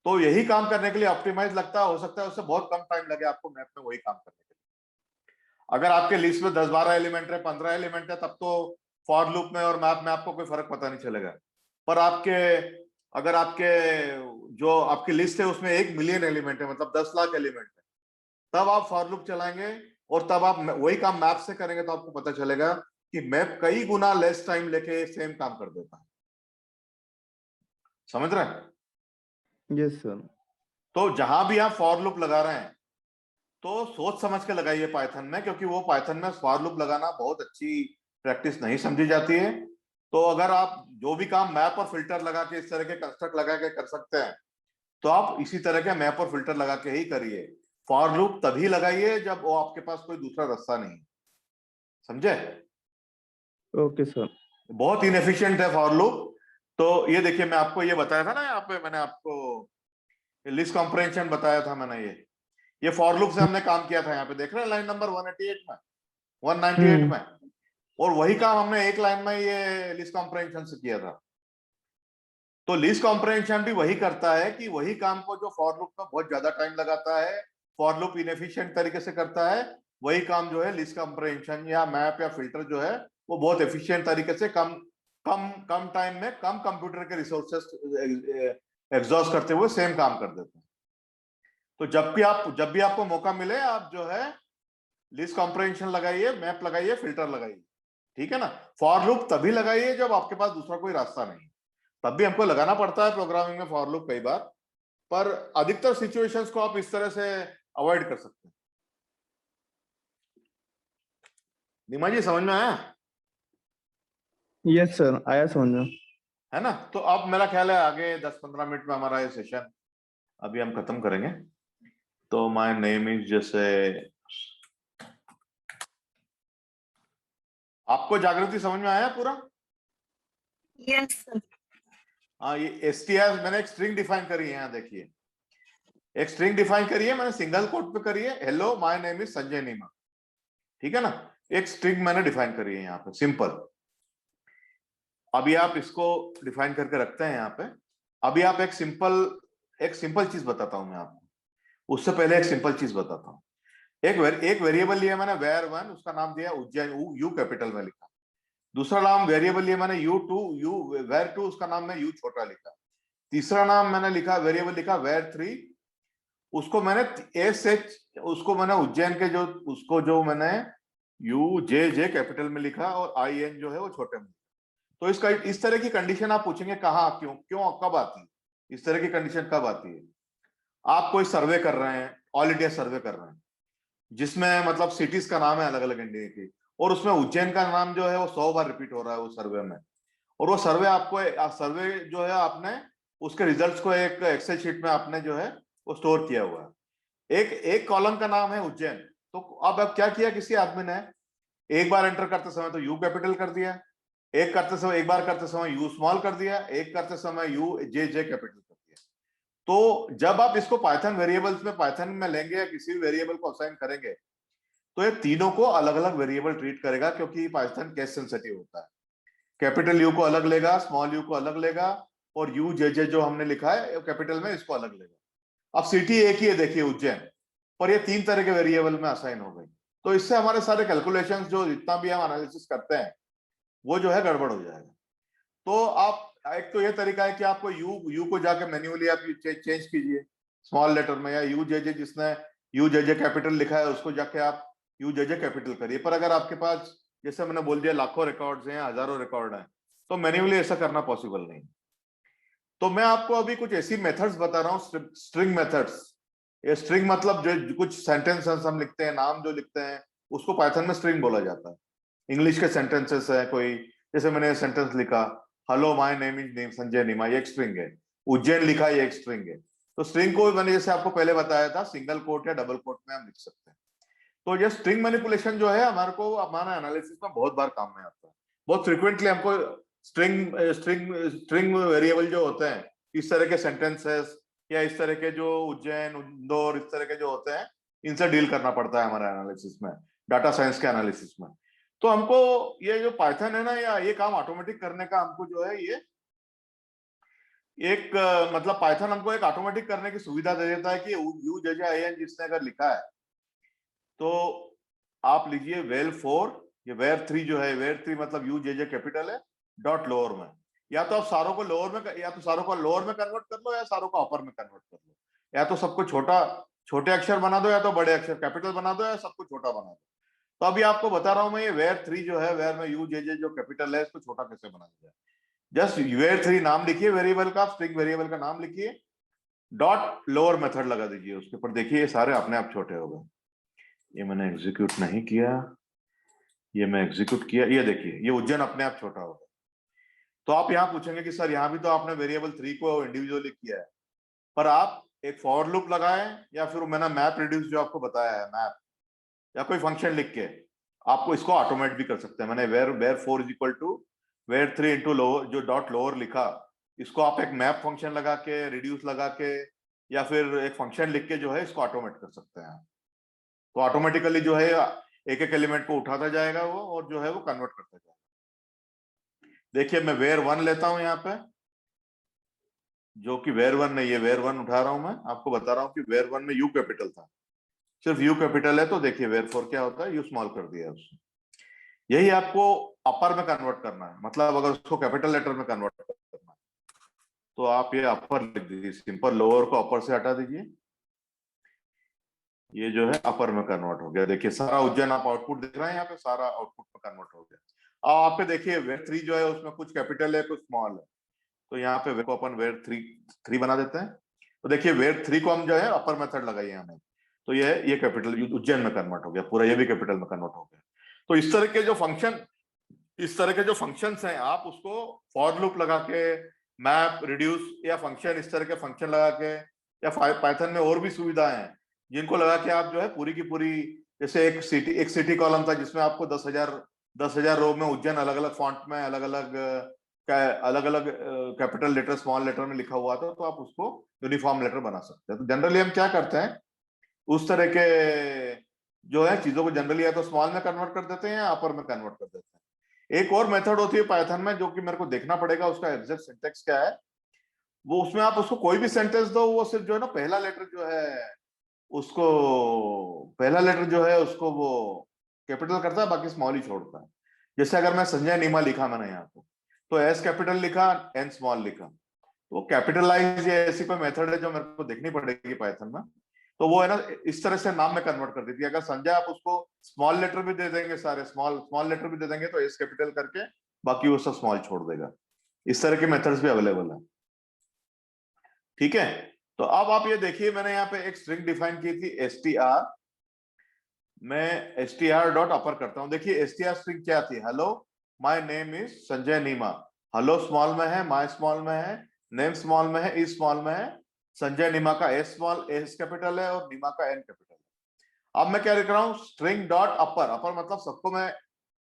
तो यही काम करने के लिए ऑप्टिमाइज लगता है, हो सकता है उससे बहुत कम टाइम लगे आपको मैप में वही काम करने के लिए। अगर आपके लिस्ट में 10-12 एलिमेंट है, 15 एलिमेंट है, तब तो फॉर लूप में और मैप में आपको कोई फर्क पता नहीं चलेगा। पर अगर आपके जो आपकी लिस्ट है उसमें 1 मिलियन एलिमेंट है, मतलब 10 लाख एलिमेंट है, तब आप फॉर लूप चलाएंगे और तब आप वही काम मैप से करेंगे तो आपको पता चलेगा कि मैप कई गुना लेस टाइम लेके सेम काम कर देता है। समझ रहे हैं? Yes sir. तो जहां भी आप फॉर लूप लगा रहे हैं तो सोच समझ के लगाइए पाइथन में, क्योंकि वो पाइथन में फॉर लूप लगाना बहुत अच्छी प्रैक्टिस नहीं समझी जाती है। तो अगर आप जो भी काम मैप और फिल्टर लगा के, इस तरह के कंस्ट्रक्ट लगा के कर सकते हैं, तो आप इसी तरह के मैप और फिल्टर लगा के ही करिए। फॉर लूप तभी लगाइए जब वो आपके पास कोई दूसरा रास्ता नहीं। समझे? Okay sir. बहुत इनएफिशिएंट है फॉर लूप। तो ये देखिए, मैं आपको ये बताया था ना, यहाँ पे मैंने आपको लिस्ट कॉम्प्रिहेंशन बताया था मैंने। ये फॉर लूप से हमने काम किया था। यहाँ पे देख रहे हैं लाइन नंबर 188 में, 198 में, और वही काम हमने एक लाइन में ये लिस्ट कॉम्प्रिहेंशन से किया था। तो लिस्ट कॉम्प्रिहेंशन भी वही करता है कि वही काम को जो फॉर लूप में बहुत ज्यादा टाइम लगाता है, फॉर लूप इनएफिशिएंट तरीके से करता है, वही काम जो है लिस्ट कॉम्प्रिहेंशन या मैप या फिल्टर जो है वो बहुत एफिशिएंट तरीके से कम कम कम टाइम में कम कंप्यूटर के रिसोर्सेस एग्जॉस्ट करते हुए सेम काम कर देते हैं। तो जब भी आपको मौका मिले, आप जो है लिस्ट कॉम्प्रिहेंशन लगाइए, मैप लगाइए, फिल्टर लगाइए। ठीक है ना? फॉर लूप तभी लगाइए जब आपके पास दूसरा कोई रास्ता नहीं। तब भी हमको लगाना पड़ता है प्रोग्रामिंग में फॉर लूप कई बार, पर अधिकतर सिचुएशंस को आप इस तरह से अवॉइड कर सकते हैं। निमा जी, समझ में आया? यस सर, आया समझ में। है ना? तो अब मेरा ख्याल है आगे 10-15 मिनट में हमारा ये सेशन अभी हम खत्म करेंगे। तो माय नेम इज, जैसे आपको जागृति समझ में आया पूरा? Yes sir. हाँ, ये str मैंने एक स्ट्रिंग डिफाइन करी है। यहाँ देखिए, एक स्ट्रिंग डिफाइन करी है मैंने, सिंगल कोट पे करी है, hello my name is Sanjay Neema. ठीक है ना? एक स्ट्रिंग मैंने डिफाइन करी है यहाँ पे, सिंपल। अभी आप इसको डिफाइन करके रखते हैं यहाँ पे। अभी आप एक सिंपल चीज बताता हूं मैं आपको। उससे पहले एक सिंपल चीज बताता हूँ। एक वेरिएबल लिया मैंने var1, उसका नाम दिया उज्जैन, यू कैपिटल में लिखा। दूसरा नाम वेरिएबल लिया मैंने var2, उसका नाम मैं यू छोटा लिखा। तीसरा नाम मैंने लिखा, वेरिएबल लिखा var3, उसको मैंने उज्जैन के जो मैंने जे कैपिटल में लिखा, और IN जो है वो छोटे में। तो इस तरह की कंडीशन आप पूछेंगे कहाँ, क्यों कब आती है? इस तरह की कंडीशन कब आती है? आप कोई सर्वे कर रहे हैं, ऑल इंडिया सर्वे कर रहे हैं, जिसमें मतलब सिटीज का नाम है अलग अलग इंडिया की, और उसमें उज्जैन का नाम जो है वो 100 बार रिपीट हो रहा है उस सर्वे में। और वो सर्वे जो है आपने उसके रिजल्ट्स को एक एक्सेल शीट में आपने जो है वो स्टोर किया हुआ है। एक कॉलम का नाम है उज्जैन। तो अब क्या किया किसी आदमी ने, एक बार एंटर करते समय तो यू कैपिटल कर दिया, एक बार करते समय यू स्मॉल कर दिया, एक करते समय यू जे कैपिटल कर दिया। तो जब आप इसको पाइथन वेरिएबल्स में, पाइथन में लेंगे या किसी भी वेरिएबल को असाइन करेंगे, तो ये तीनों को अलग अलग वेरिएबल ट्रीट करेगा, क्योंकि पाइथन केस सेंसिटिव होता है। कैपिटल यू को अलग लेगा, स्मॉल यू को अलग लेगा, और यू जे जो हमने लिखा है कैपिटल में, इसको अलग लेगा। अब सिटी एक ही है, देखिए उज्जैन, और ये 3 तरह के वेरिएबल में असाइन हो गई। तो इससे हमारे सारे कैलकुलेशंस, जो जितना भी हम एनालिसिस करते हैं, वो जो है गड़बड़ हो जाएगा। तो आप, एक तो ये तरीका है कि आपको यू को जाके मैन्युअली आप चेंज कीजिए स्मॉल लेटर में, या यू जे जिसने यू जे कैपिटल लिखा है उसको जाके आप यू जे कैपिटल करिए। पर अगर आपके पास, जैसे मैंने बोल दिया, लाखों रिकॉर्ड्स हैं, हजारों रिकॉर्ड हैं, तो मैन्युअली ऐसा करना पॉसिबल नहीं। तो मैं आपको अभी कुछ ऐसी मेथड्स बता रहा हूँ, स्ट्रिंग मेथड्स। ये स्ट्रिंग मतलब जो कुछ सेंटेंसेस हम लिखते हैं, नाम जो लिखते हैं, उसको पाइथन में स्ट्रिंग बोला जाता है। इंग्लिश के सेंटेंसेस है कोई, जैसे मैंने सेंटेंस लिखा, hello my name is Sanjay Neema, ये एक स्ट्रिंग है। उज्जैन लिखा, ये एक स्ट्रिंग है। तो स्ट्रिंग को मैंने जैसे आपको पहले बताया था, सिंगल कोट या डबल कोट में हम लिख सकते हैं। तो ये स्ट्रिंग मैनिपुलेशन जो है हमारे को, हमारा एनालिसिस में बहुत बार काम में आता है। बहुत फ्रिक्वेंटली हमको स्ट्रिंग वेरिएबल जो होते हैं, इस तरह के सेंटेंसेस या इस तरह के जो उज्जैन, इंदौर, इस तरह के जो होते हैं, इनसे डील करना पड़ता है हमारे एनालिसिस में, डाटा साइंस के एनालिसिस में। तो हमको ये जो पाइथन है ना, या ये काम ऑटोमेटिक करने का हमको जो है ये एक मतलब पाइथन हमको एक ऑटोमेटिक करने की सुविधा दे देता है कि UJJIN जिसने अगर लिखा है तो आप लीजिए वेल4, ये वेर3 जो है, वेर3 मतलब UJJ कैपिटल है, डॉट लोअर में, या तो आप सारों को लोअर में, या तो सारों को लोअर में कन्वर्ट कर लो, या सारों को अपर में कन्वर्ट कर लो, या तो सबको छोटे अक्षर बना दो, या तो बड़े अक्षर कैपिटल बना दो, या सबको छोटा बना दो। तो अभी आपको बता रहा हूं मैं, ये वेर3 जो है, वेर में UJJ जो कैपिटल है, इसको छोटा कैसे बनाया जाए। जस्ट वेर3 नाम लिखिए वेरिएबल का, स्ट्रिंग वेरिएबल का नाम लिखिए, डॉट लोअर मेथड लगा दीजिए उसके ऊपर, देखिए ये सारे अपने आप छोटे हो गए। ये मैंने एग्जीक्यूट नहीं किया, ये मैं एग्जीक्यूट किया, ये देखिए ये उज्जैन अपने आप छोटा हो गया। तो आप यहाँ पूछेंगे कि सर यहाँ भी तो आपने वेरिएबल 3 को इंडिविजुअली किया है, पर आप एक फॉर लूप लगाएं, या फिर मैंने मैप रिड्यूस जो आपको बताया है, मैप या कोई फंक्शन लिख के आपको इसको ऑटोमेट भी कर सकते हैं। मैंने वेर4 इज इक्वल टू वेर3 इंटू लोअर, जो डॉट लोअर लिखा, इसको आप एक मैप फंक्शन लगा के, रिड्यूस लगा के, या फिर एक फंक्शन लिख के जो है इसको ऑटोमेट कर सकते हैं। तो ऑटोमेटिकली जो है एक एक एलिमेंट को उठाता जाएगा वो, और जो है वो कन्वर्ट करता जाएगा। देखिए मैं वेर1 लेता हूं यहाँ पे, जो कि वेर1 नहीं है, वेर1 उठा रहा हूं मैं, आपको बता रहा हूं कि वेर1 में U कैपिटल था, सिर्फ U कैपिटल है, तो देखिए वेर4 क्या होता है, U स्मॉल कर दिया उसने। यही आपको अपर में कन्वर्ट करना है, मतलब अगर उसको कैपिटल लेटर में कन्वर्ट करना है तो आप ये अपर लिख दीजिए, सिंपल, लोअर को अपर से हटा दीजिए, ये जो है अपर में कन्वर्ट हो गया। देखिए सारा उज्जैन आप आउटपुट देख रहे हैं यहाँ पे, सारा आउटपुट में कन्वर्ट हो गया। अब आप पे देखिए वेर3 जो है उसमें कुछ कैपिटल है, कुछ स्मॉल है, तो यहाँ पे वेर को अपन वेर3 बना देते हैं। तो देखिए वेर3 को हम जो है अपर मेथड लगाइए हमें, तो ये कैपिटल उज्जैन में कन्वर्ट हो गया पूरा, ये भी कैपिटल में कन्वर्ट हो गया। तो इस तरह के जो फंक्शंस हैं, आप उसको फॉर लूप लगा के, मैप, रिड्यूस या फंक्शन, इस तरह के फंक्शन लगा के, या पाइथन में और भी सुविधाएं हैं जिनको लगा के आप जो है पूरी की पूरी, जैसे एक सिटी कॉलम था जिसमें आपको 10,000 रो में उज्जैन अलग अलग फॉन्ट में, अलग अलग कैपिटल लेटर, स्मॉल लेटर में लिखा हुआ था, तो आप उसको यूनिफॉर्म लेटर बना सकते हैं। तो जनरली हम क्या करते हैं, उस तरह के जो है चीजों को जनरली या तो स्मॉल में कन्वर्ट कर देते हैं या अपर में कन्वर्ट कर देते हैं। एक और मेथड होती है पाइथन में, जो कि मेरे को देखना पड़ेगा उसका एग्जैक्ट सिंटेक्स क्या है, वो उसमें आप उसको कोई भी सेंटेंस दो, वो सिर्फ जो है ना पहला लेटर जो है उसको वो कैपिटल करता है, बाकी स्मॉल ही छोड़ता है। जैसे अगर मैं संजय नीमा लिखा मैंने यहाँ पे, तो एस कैपिटल लिखा, एन स्मॉल लिखा, तो कैपिटलाइज या ऐसी कोई मेथड है जो मेरे को देखनी पड़ेगी पाइथन में, तो वो है ना इस तरह से नाम में कन्वर्ट कर देती है। अगर संजय आप उसको स्मॉल लेटर भी दे देंगे, सारे स्मॉल लेटर भी दे देंगे, तो एस कैपिटल करके बाकी वो सब स्मॉल छोड़ देगा। इस तरह के मेथड्स भी अवेलेबल है, ठीक है। तो अब आप ये देखिए, मैंने यहाँ पे एक स्ट्रिंग डिफाइन की थी str, मैं str डॉट अपर करता हूं। देखिए str स्ट्रिंग क्या थी, hello my name is Sanjay Neema, hello small में है, माय स्मॉल में है, नेम स्मॉल में है, इज स्मॉल में है, संजय नीमा का एस कैपिटल है और नीमा का एन कैपिटल है। अब मैं क्या लिख रहा हूँ, स्ट्रिंग डॉट अपर, अपर मतलब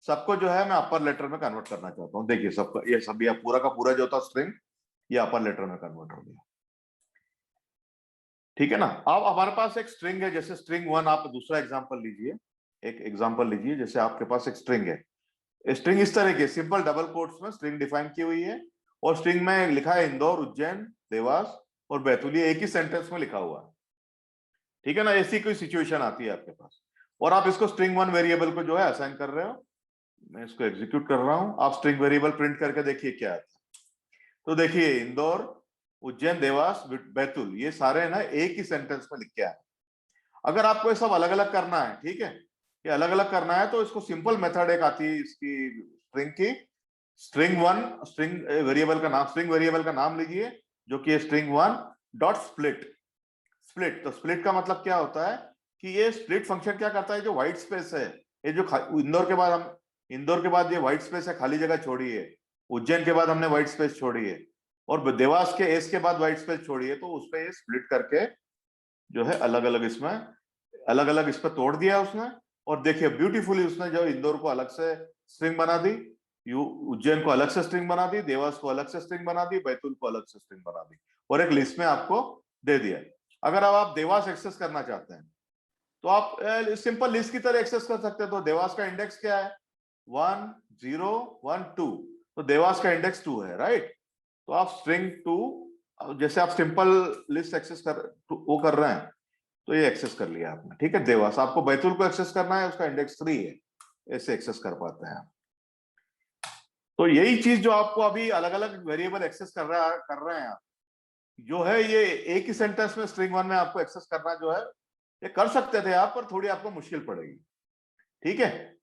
सबको जो है मैं अपर लेटर में कन्वर्ट करना चाहता हूँ। देखिए सबका ये सभी पूरा का पूरा जो था स्ट्रिंग, ये अपर लेटर में कन्वर्ट हो गया, ठीक है ना। अब हमारे पास एक स्ट्रिंग है, जैसे string1, आप दूसरा एग्जांपल लीजिए, एक एग्जांपल लीजिए, जैसे आपके पास एक स्ट्रिंग है, स्ट्रिंग इस तरह के सिंपल डबल कोट्स में स्ट्रिंग डिफाइन की हुई है, और स्ट्रिंग में लिखा है इंदौर, उज्जैन, देवास और बैतूल, ये एक ही सेंटेंस में लिखा हुआ है, ठीक है ना। ऐसी कोई सिचुएशन आती है आपके पास, और आप इसको string1 वेरिएबल को जो है असाइन कर रहे हो। मैं इसको एग्जीक्यूट कर रहा हूं, आप स्ट्रिंग वेरिएबल प्रिंट करके देखिए क्या आता है। तो देखिए इंदौर, उज्जैन, देवास, बैतूल, ये सारे ना एक ही सेंटेंस में लिख के आए। अगर आपको ये सब अलग अलग करना है, ठीक है, ये अलग अलग करना है, तो इसको सिंपल मेथड एक आती है इसकी स्ट्रिंग की, स्ट्रिंग वेरिएबल का नाम लीजिए, जो कि string1 डॉट स्प्लिट। तो स्प्लिट का मतलब क्या होता है कि ये स्प्लिट फंक्शन क्या करता है, जो व्हाइट स्पेस है, ये जो इंदौर के बाद ये व्हाइट स्पेस है, खाली जगह छोड़ी है, उज्जैन के बाद हमने व्हाइट स्पेस छोड़ी है, और देवास के एस के बाद व्हाइट स्पेस छोड़ी है, तो उस पर स्प्लिट करके जो है अलग अलग इस पर तोड़ दिया उसने। और देखिए ब्यूटीफुली उसने जो इंदौर को अलग से स्ट्रिंग बना दी, उज्जैन को अलग से स्ट्रिंग बना दी, देवास को अलग से स्ट्रिंग बना दी, बैतूल को अलग से स्ट्रिंग बना दी और एक लिस्ट में आपको दे दिया। अगर अब आप देवास एक्सेस करना चाहते हैं तो आप सिंपल लिस्ट की तरह एक्सेस कर सकते हैं। तो देवास का इंडेक्स क्या है? 1 0 1 2, तो देवास का इंडेक्स 2 है, राइट। तो आप स्ट्रिंग 2 जैसे आप सिंपल लिस्ट एक्सेस वो कर रहे हैं तो ये एक्सेस कर लिया आपने, ठीक है। देवास आपको बैतूल को एक्सेस करना है, उसका इंडेक्स 3 है, ऐसे एक्सेस कर पाते हैं आप। तो यही चीज जो आपको अभी अलग अलग वेरिएबल एक्सेस कर रहे हैं आप, जो है ये एक ही सेंटेंस में स्ट्रिंग 1 में आपको एक्सेस करना जो है ये कर सकते थे आप, पर थोड़ी आपको मुश्किल पड़ेगी, ठीक है।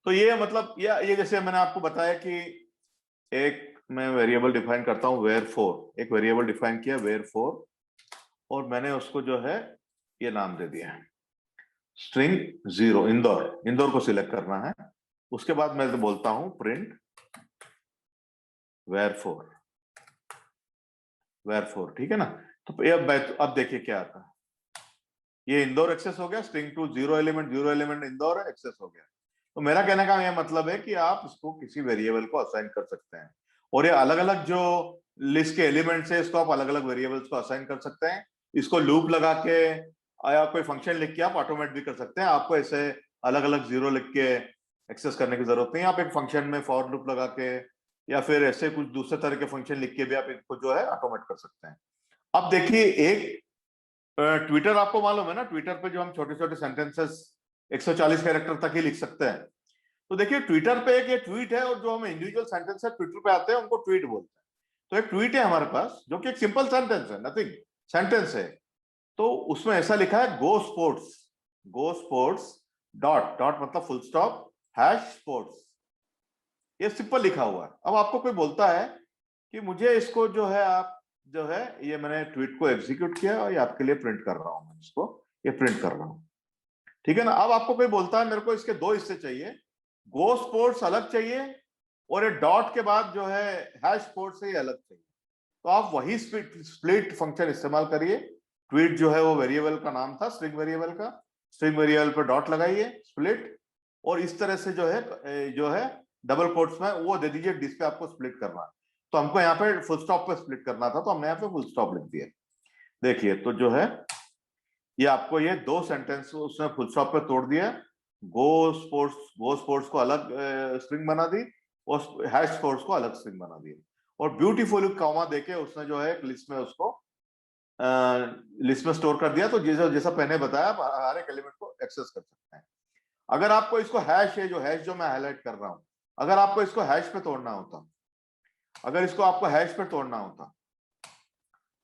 तो ये मतलब ये जैसे मैंने आपको बताया कि एक मैं वेरिएबल डिफाइन करता हूं var4, एक वेरिएबल डिफाइन किया var4 और मैंने उसको जो है ये नाम दे दिया स्ट्रिंग 0 इंदौर को सिलेक्ट करना है। उसके बाद मैं तो बोलता हूं प्रिंट var4, ठीक है ना। तो अब देखिए क्या आता है, ये इंदौर एक्सेस हो गया, स्ट्रिंग 2 0 एलिमेंट इंदौर एक्सेस हो गया। तो मेरा कहने का यह मतलब है कि आप इसको किसी वेरिएबल को असाइन कर सकते हैं और ये अलग अलग जो लिस्ट के एलिमेंट्स है इसको आप अलग अलग वेरिएबल्स को असाइन कर सकते हैं। इसको लूप लगा के या कोई फंक्शन लिख के आप ऑटोमेट भी कर सकते हैं। आपको ऐसे अलग अलग 0 लिख के एक्सेस करने की जरूरत नहीं। आप एक फंक्शन में फॉर लूप लगा के या फिर ऐसे कुछ दूसरे तरह के फंक्शन लिख के भी आप इनको जो है ऑटोमेट कर सकते हैं। अब देखिए एक ट्विटर आपको मालूम है ना, ट्विटर पे जो हम छोटे छोटे सेंटेंसेस 140 कैरेक्टर तक ही लिख सकते हैं। तो देखिए ट्विटर पे एक ये ट्वीट है और जो हम इंडिविजुअल सेंटेंस ट्विटर पे आते हैं उनको ट्वीट बोलते हैं। तो एक ट्वीट है हमारे पास जो कि एक सिंपल सेंटेंस है, नथिंग सेंटेंस है। तो उसमें ऐसा लिखा है गो स्पोर्ट्स डॉट मतलब फुल स्टॉप हैश स्पोर्ट्स, ये सिंपल लिखा हुआ है। अब आपको कोई बोलता है कि मुझे इसको जो है आप जो है ये मैंने ट्वीट को एग्जीक्यूट किया और ये आपके लिए प्रिंट कर रहा हूं, मैं इसको ये प्रिंट कर रहा हूं, ठीक है ना। अब आपको कोई बोलता है मेरे को इसके 2 हिस्से चाहिए, गो स्पोर्ट्स अलग चाहिए और ये डॉट के बाद जो है हैश स्पोर्ट्स से अलग चाहिए। तो आप वही स्प्लिट फंक्शन इस्तेमाल करिए। ट्वीट जो है वो वेरिएबल का नाम था, स्ट्रिंग वेरिएबल का, स्ट्रिंग वेरिएबल पर डॉट लगाइए स्प्लिट और इस तरह से जो है डबल कोट्स में वो दे दीजिए जिस पे आपको स्प्लिट करना है। तो हमको यहाँ पे फुल स्टॉप पे स्प्लिट करना था तो हमने यहाँ पे फुल स्टॉप लिख दिया। देखिए तो जो है ये आपको ये 2 सेंटेंस उसने फुल स्टॉप पे तोड़ दिया। गो स्पोर्ट्स को अलग स्ट्रिंग बना दी और हैश स्पोर्ट्स को अलग स्ट्रिंग बना दी और ब्यूटीफुल कॉमा देके उसने जो है लिस्ट में उसको लिस्ट में स्टोर कर दिया। तो जैसा पहले बताया आप हर एक एलिमेंट को एक्सेस कर सकते हैं। अगर आपको इसको हैश है, जो हैश जो मैं हाईलाइट कर रहा हूं, अगर आपको इसको हैश पे तोड़ना होता, अगर इसको आपको हैश पे तोड़ना होता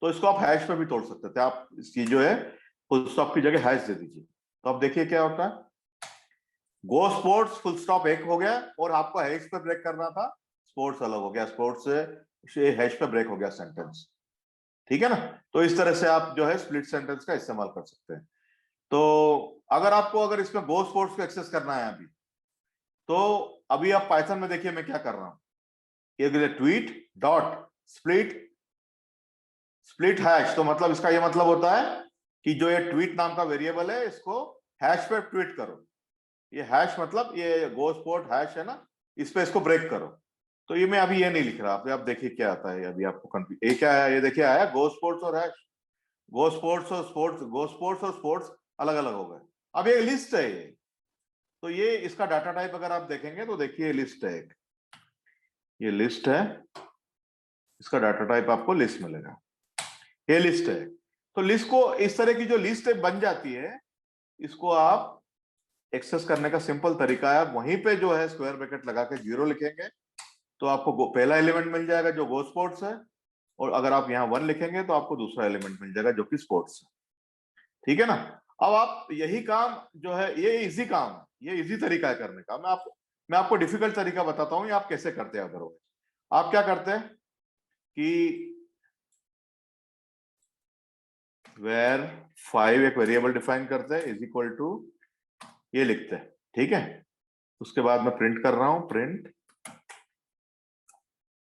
तो इसको आप हैश पे भी तोड़ सकते थे। आप इसकी जो है फुल स्टॉप की जगह हैश दे दीजिए। तो अब देखिए क्या होता है, गो स्पोर्ट्स फुल स्टॉप एक हो गया और आपको हैश पे ब्रेक करना था, स्पोर्ट्स अलग हो गया, स्पोर्ट्स से हैश पे ब्रेक हो गया सेंटेंस, ठीक है ना। तो इस तरह से आप जो है स्प्लिट सेंटेंस का इस्तेमाल कर सकते हैं। तो अगर इसमें गो स्पोर्ट्स को एक्सेस करना है अभी, तो अभी आप पाइथन में देखिए मैं क्या कर रहा हूं, ये ट्वीट डॉट स्प्लिट हैश। तो मतलब इसका ये मतलब होता है कि जो ये ट्वीट नाम का वेरिएबल है इसको हैश पे ट्वीट करो। ये हैश मतलब ये गो स्पोर्ट हैश है ना, इस पे इसको ब्रेक करो। तो ये मैं अभी ये नहीं लिख रहा, आप देखिए क्या आता है अभी आपको कंफ्यूज। ये क्या है, ये देखिए आया गो स्पोर्ट्स और हैश, गो स्पोर्ट्स और स्पोर्ट्स अलग अलग हो गए। अब ये लिस्ट है ये, तो ये इसका डाटा टाइप अगर आप देखेंगे तो देखिए लिस्ट है, ये लिस्ट है, इसका डाटा टाइप आपको लिस्ट मिलेगा, ये लिस्ट है। तो लिस्ट को इस तरह की जो लिस्ट बन जाती है, इसको आप एक्सेस करने का सिंपल तरीका है, आप वहीं पे जो है स्क्वायर ब्रैकेट लगा के 0 लिखेंगे तो आपको पहला एलिमेंट मिल जाएगा जो गो स्पोर्ट्स है, और अगर आप यहाँ 1 लिखेंगे तो आपको दूसरा एलिमेंट मिल जाएगा जो कि स्पोर्ट्स है, ठीक है ना। अब आप यही काम जो है ये इजी काम है, ये इजी तरीका है करने का। मैं आपको डिफिकल्ट तरीका बताता हूँ, आप कैसे करते हैं। अगर आप क्या करते हैं कि var5 एक वेरिएबल डिफाइन करते हैं इज इक्वल टू ये लिखते हैं, ठीक है। उसके बाद मैं प्रिंट कर रहा हूं प्रिंट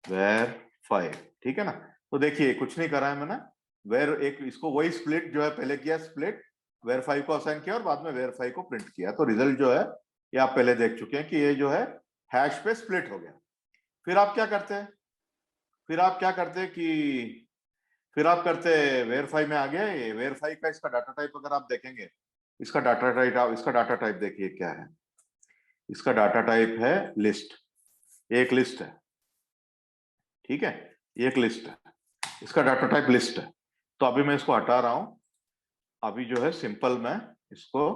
var5, ठीक है ना। तो देखिए कुछ नहीं करा है मैंने, इसको वही स्प्लिट जो है पहले किया, स्प्लिट var5 को असाइन किया और बाद में var5 को प्रिंट किया। तो रिजल्ट जो है ये आप पहले देख चुके हैं कि ये जो है हैश पे स्प्लिट हो गया। फिर आप क्या करते हैं, फिर आप करते वेरीफाई में आ गया। ये वेरीफाई का इसका डाटा टाइप अगर आप देखेंगे, इसका डाटा टाइप देखिए क्या है। इसका डाटा टाइप है लिस्ट, एक लिस्ट है, ठीक है, एक लिस्ट है, इसका डाटा टाइप लिस्ट है। तो अभी मैं इसको हटा रहा हूं, अभी जो है सिंपल मैं इसको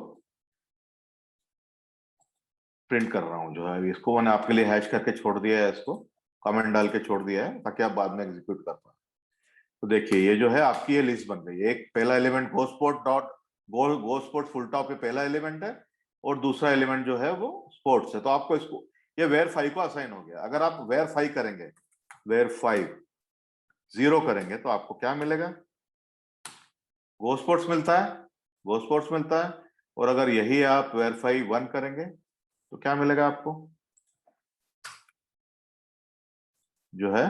प्रिंट कर रहा हूं। जो है इसको मैंने आपके लिए हैश करके छोड़ दिया है, इसको कमेंट डाल के छोड़ दिया है ताकि आप बाद में एग्जीक्यूट कर पाए। तो देखिए ये जो है आपकी ये लिस्ट बन गई। एक पहला एलिमेंट गोस्पोर्ट फुल टॉप पे पहला एलिमेंट है, और दूसरा एलिमेंट जो है वो स्पोर्ट्स है। तो आपको इसको ये वेर5 को असाइन हो गया। अगर आप वेर5 करेंगे, वेर5 0 करेंगे तो आपको क्या मिलेगा, गोस्पोर्ट्स मिलता है, गोस्पोर्ट्स मिलता है। और अगर यही आप वेर5 1 करेंगे तो क्या मिलेगा आपको, जो है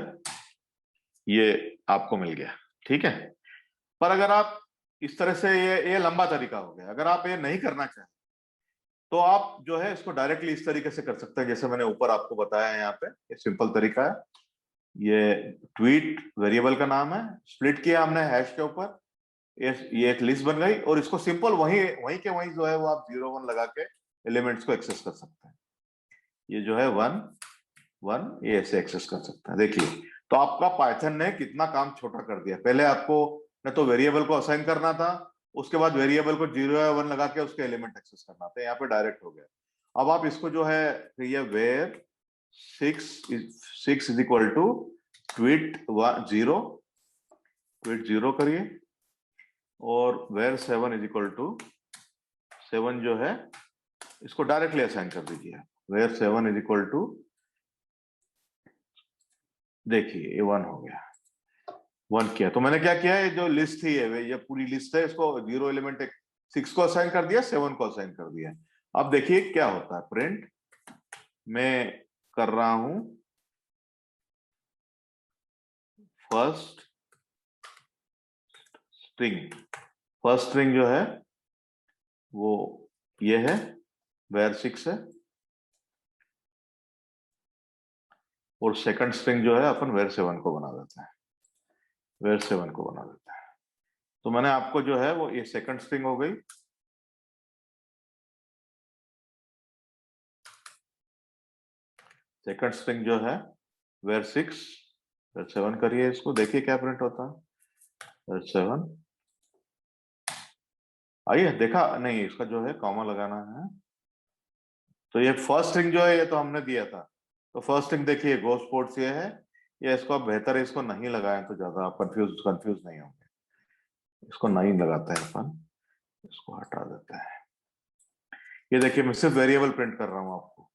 ये आपको मिल गया, ठीक है। पर अगर आप इस तरह से, ये लंबा तरीका हो गया। अगर आप ये नहीं करना चाहें तो आप जो है इसको डायरेक्टली इस तरीके से कर सकते हैं जैसे मैंने ऊपर आपको बताया है। यहाँ पे ये सिंपल तरीका है। ये ट्वीट वेरिएबल का नाम है, स्प्लिट किया हमने हैश के ऊपर, ये एक लिस्ट बन गई, और इसको सिंपल वहीं के वहीं जो है वो आप 0 1 लगा के एलिमेंट्स को एक्सेस कर सकते हैं। ये जो है 1 1 ये ऐसे एक्सेस कर सकते हैं। देखिए तो आपका पाइथन ने कितना काम छोटा कर दिया। पहले आपको न तो वेरिएबल को असाइन करना था, उसके बाद वेरिएबल को 0 या 1 लगा के उसके एलिमेंट एक्सेस करना था। यहाँ पे डायरेक्ट हो गया। अब आप इसको जो है ये var 6 is equal to tweet 0 करिए, और वेर 7 इज इक्वल टू 7 जो है इसको डायरेक्टली असाइन कर दीजिए। वेर 7 इज इक्वल टू, देखिए ये 1 हो गया, 1 किया। तो मैंने क्या किया है, जो लिस्ट थी ये पूरी लिस्ट है, इसको 0 एलिमेंट 6 को असाइन कर दिया, 7 को असाइन कर दिया। अब देखिए क्या होता है, प्रिंट मैं कर रहा हूं फर्स्ट स्ट्रिंग जो है वो ये है, वेर 6 है, और सेकंड स्ट्रिंग जो है अपन वेर 7 को बना देते हैं, वेर 7 को बना देते हैं। तो मैंने आपको जो है वो ये सेकंड स्ट्रिंग हो गई, सेकंड स्ट्रिंग जो है वेर 6 वेर 7 करिए इसको, देखिए क्या प्रिंट होता है, वेर 7। आइए देखा नहीं, इसका जो है कॉमा लगाना है। तो ये फर्स्ट स्ट्रिंग जो है ये तो हमने दिया था। तो फर्स्ट स्ट्रिंग देखिए गोस्पोर्ट्स ये है, ये इसको आप बेहतर है इसको नहीं लगाएं तो ज्यादा आप कंफ्यूज नहीं होंगे। इसको नहीं लगाते हैं अपन, इसको हटा देते हैं। ये देखिए मैं सिर्फ वेरिएबल प्रिंट कर रहा हूं आपको।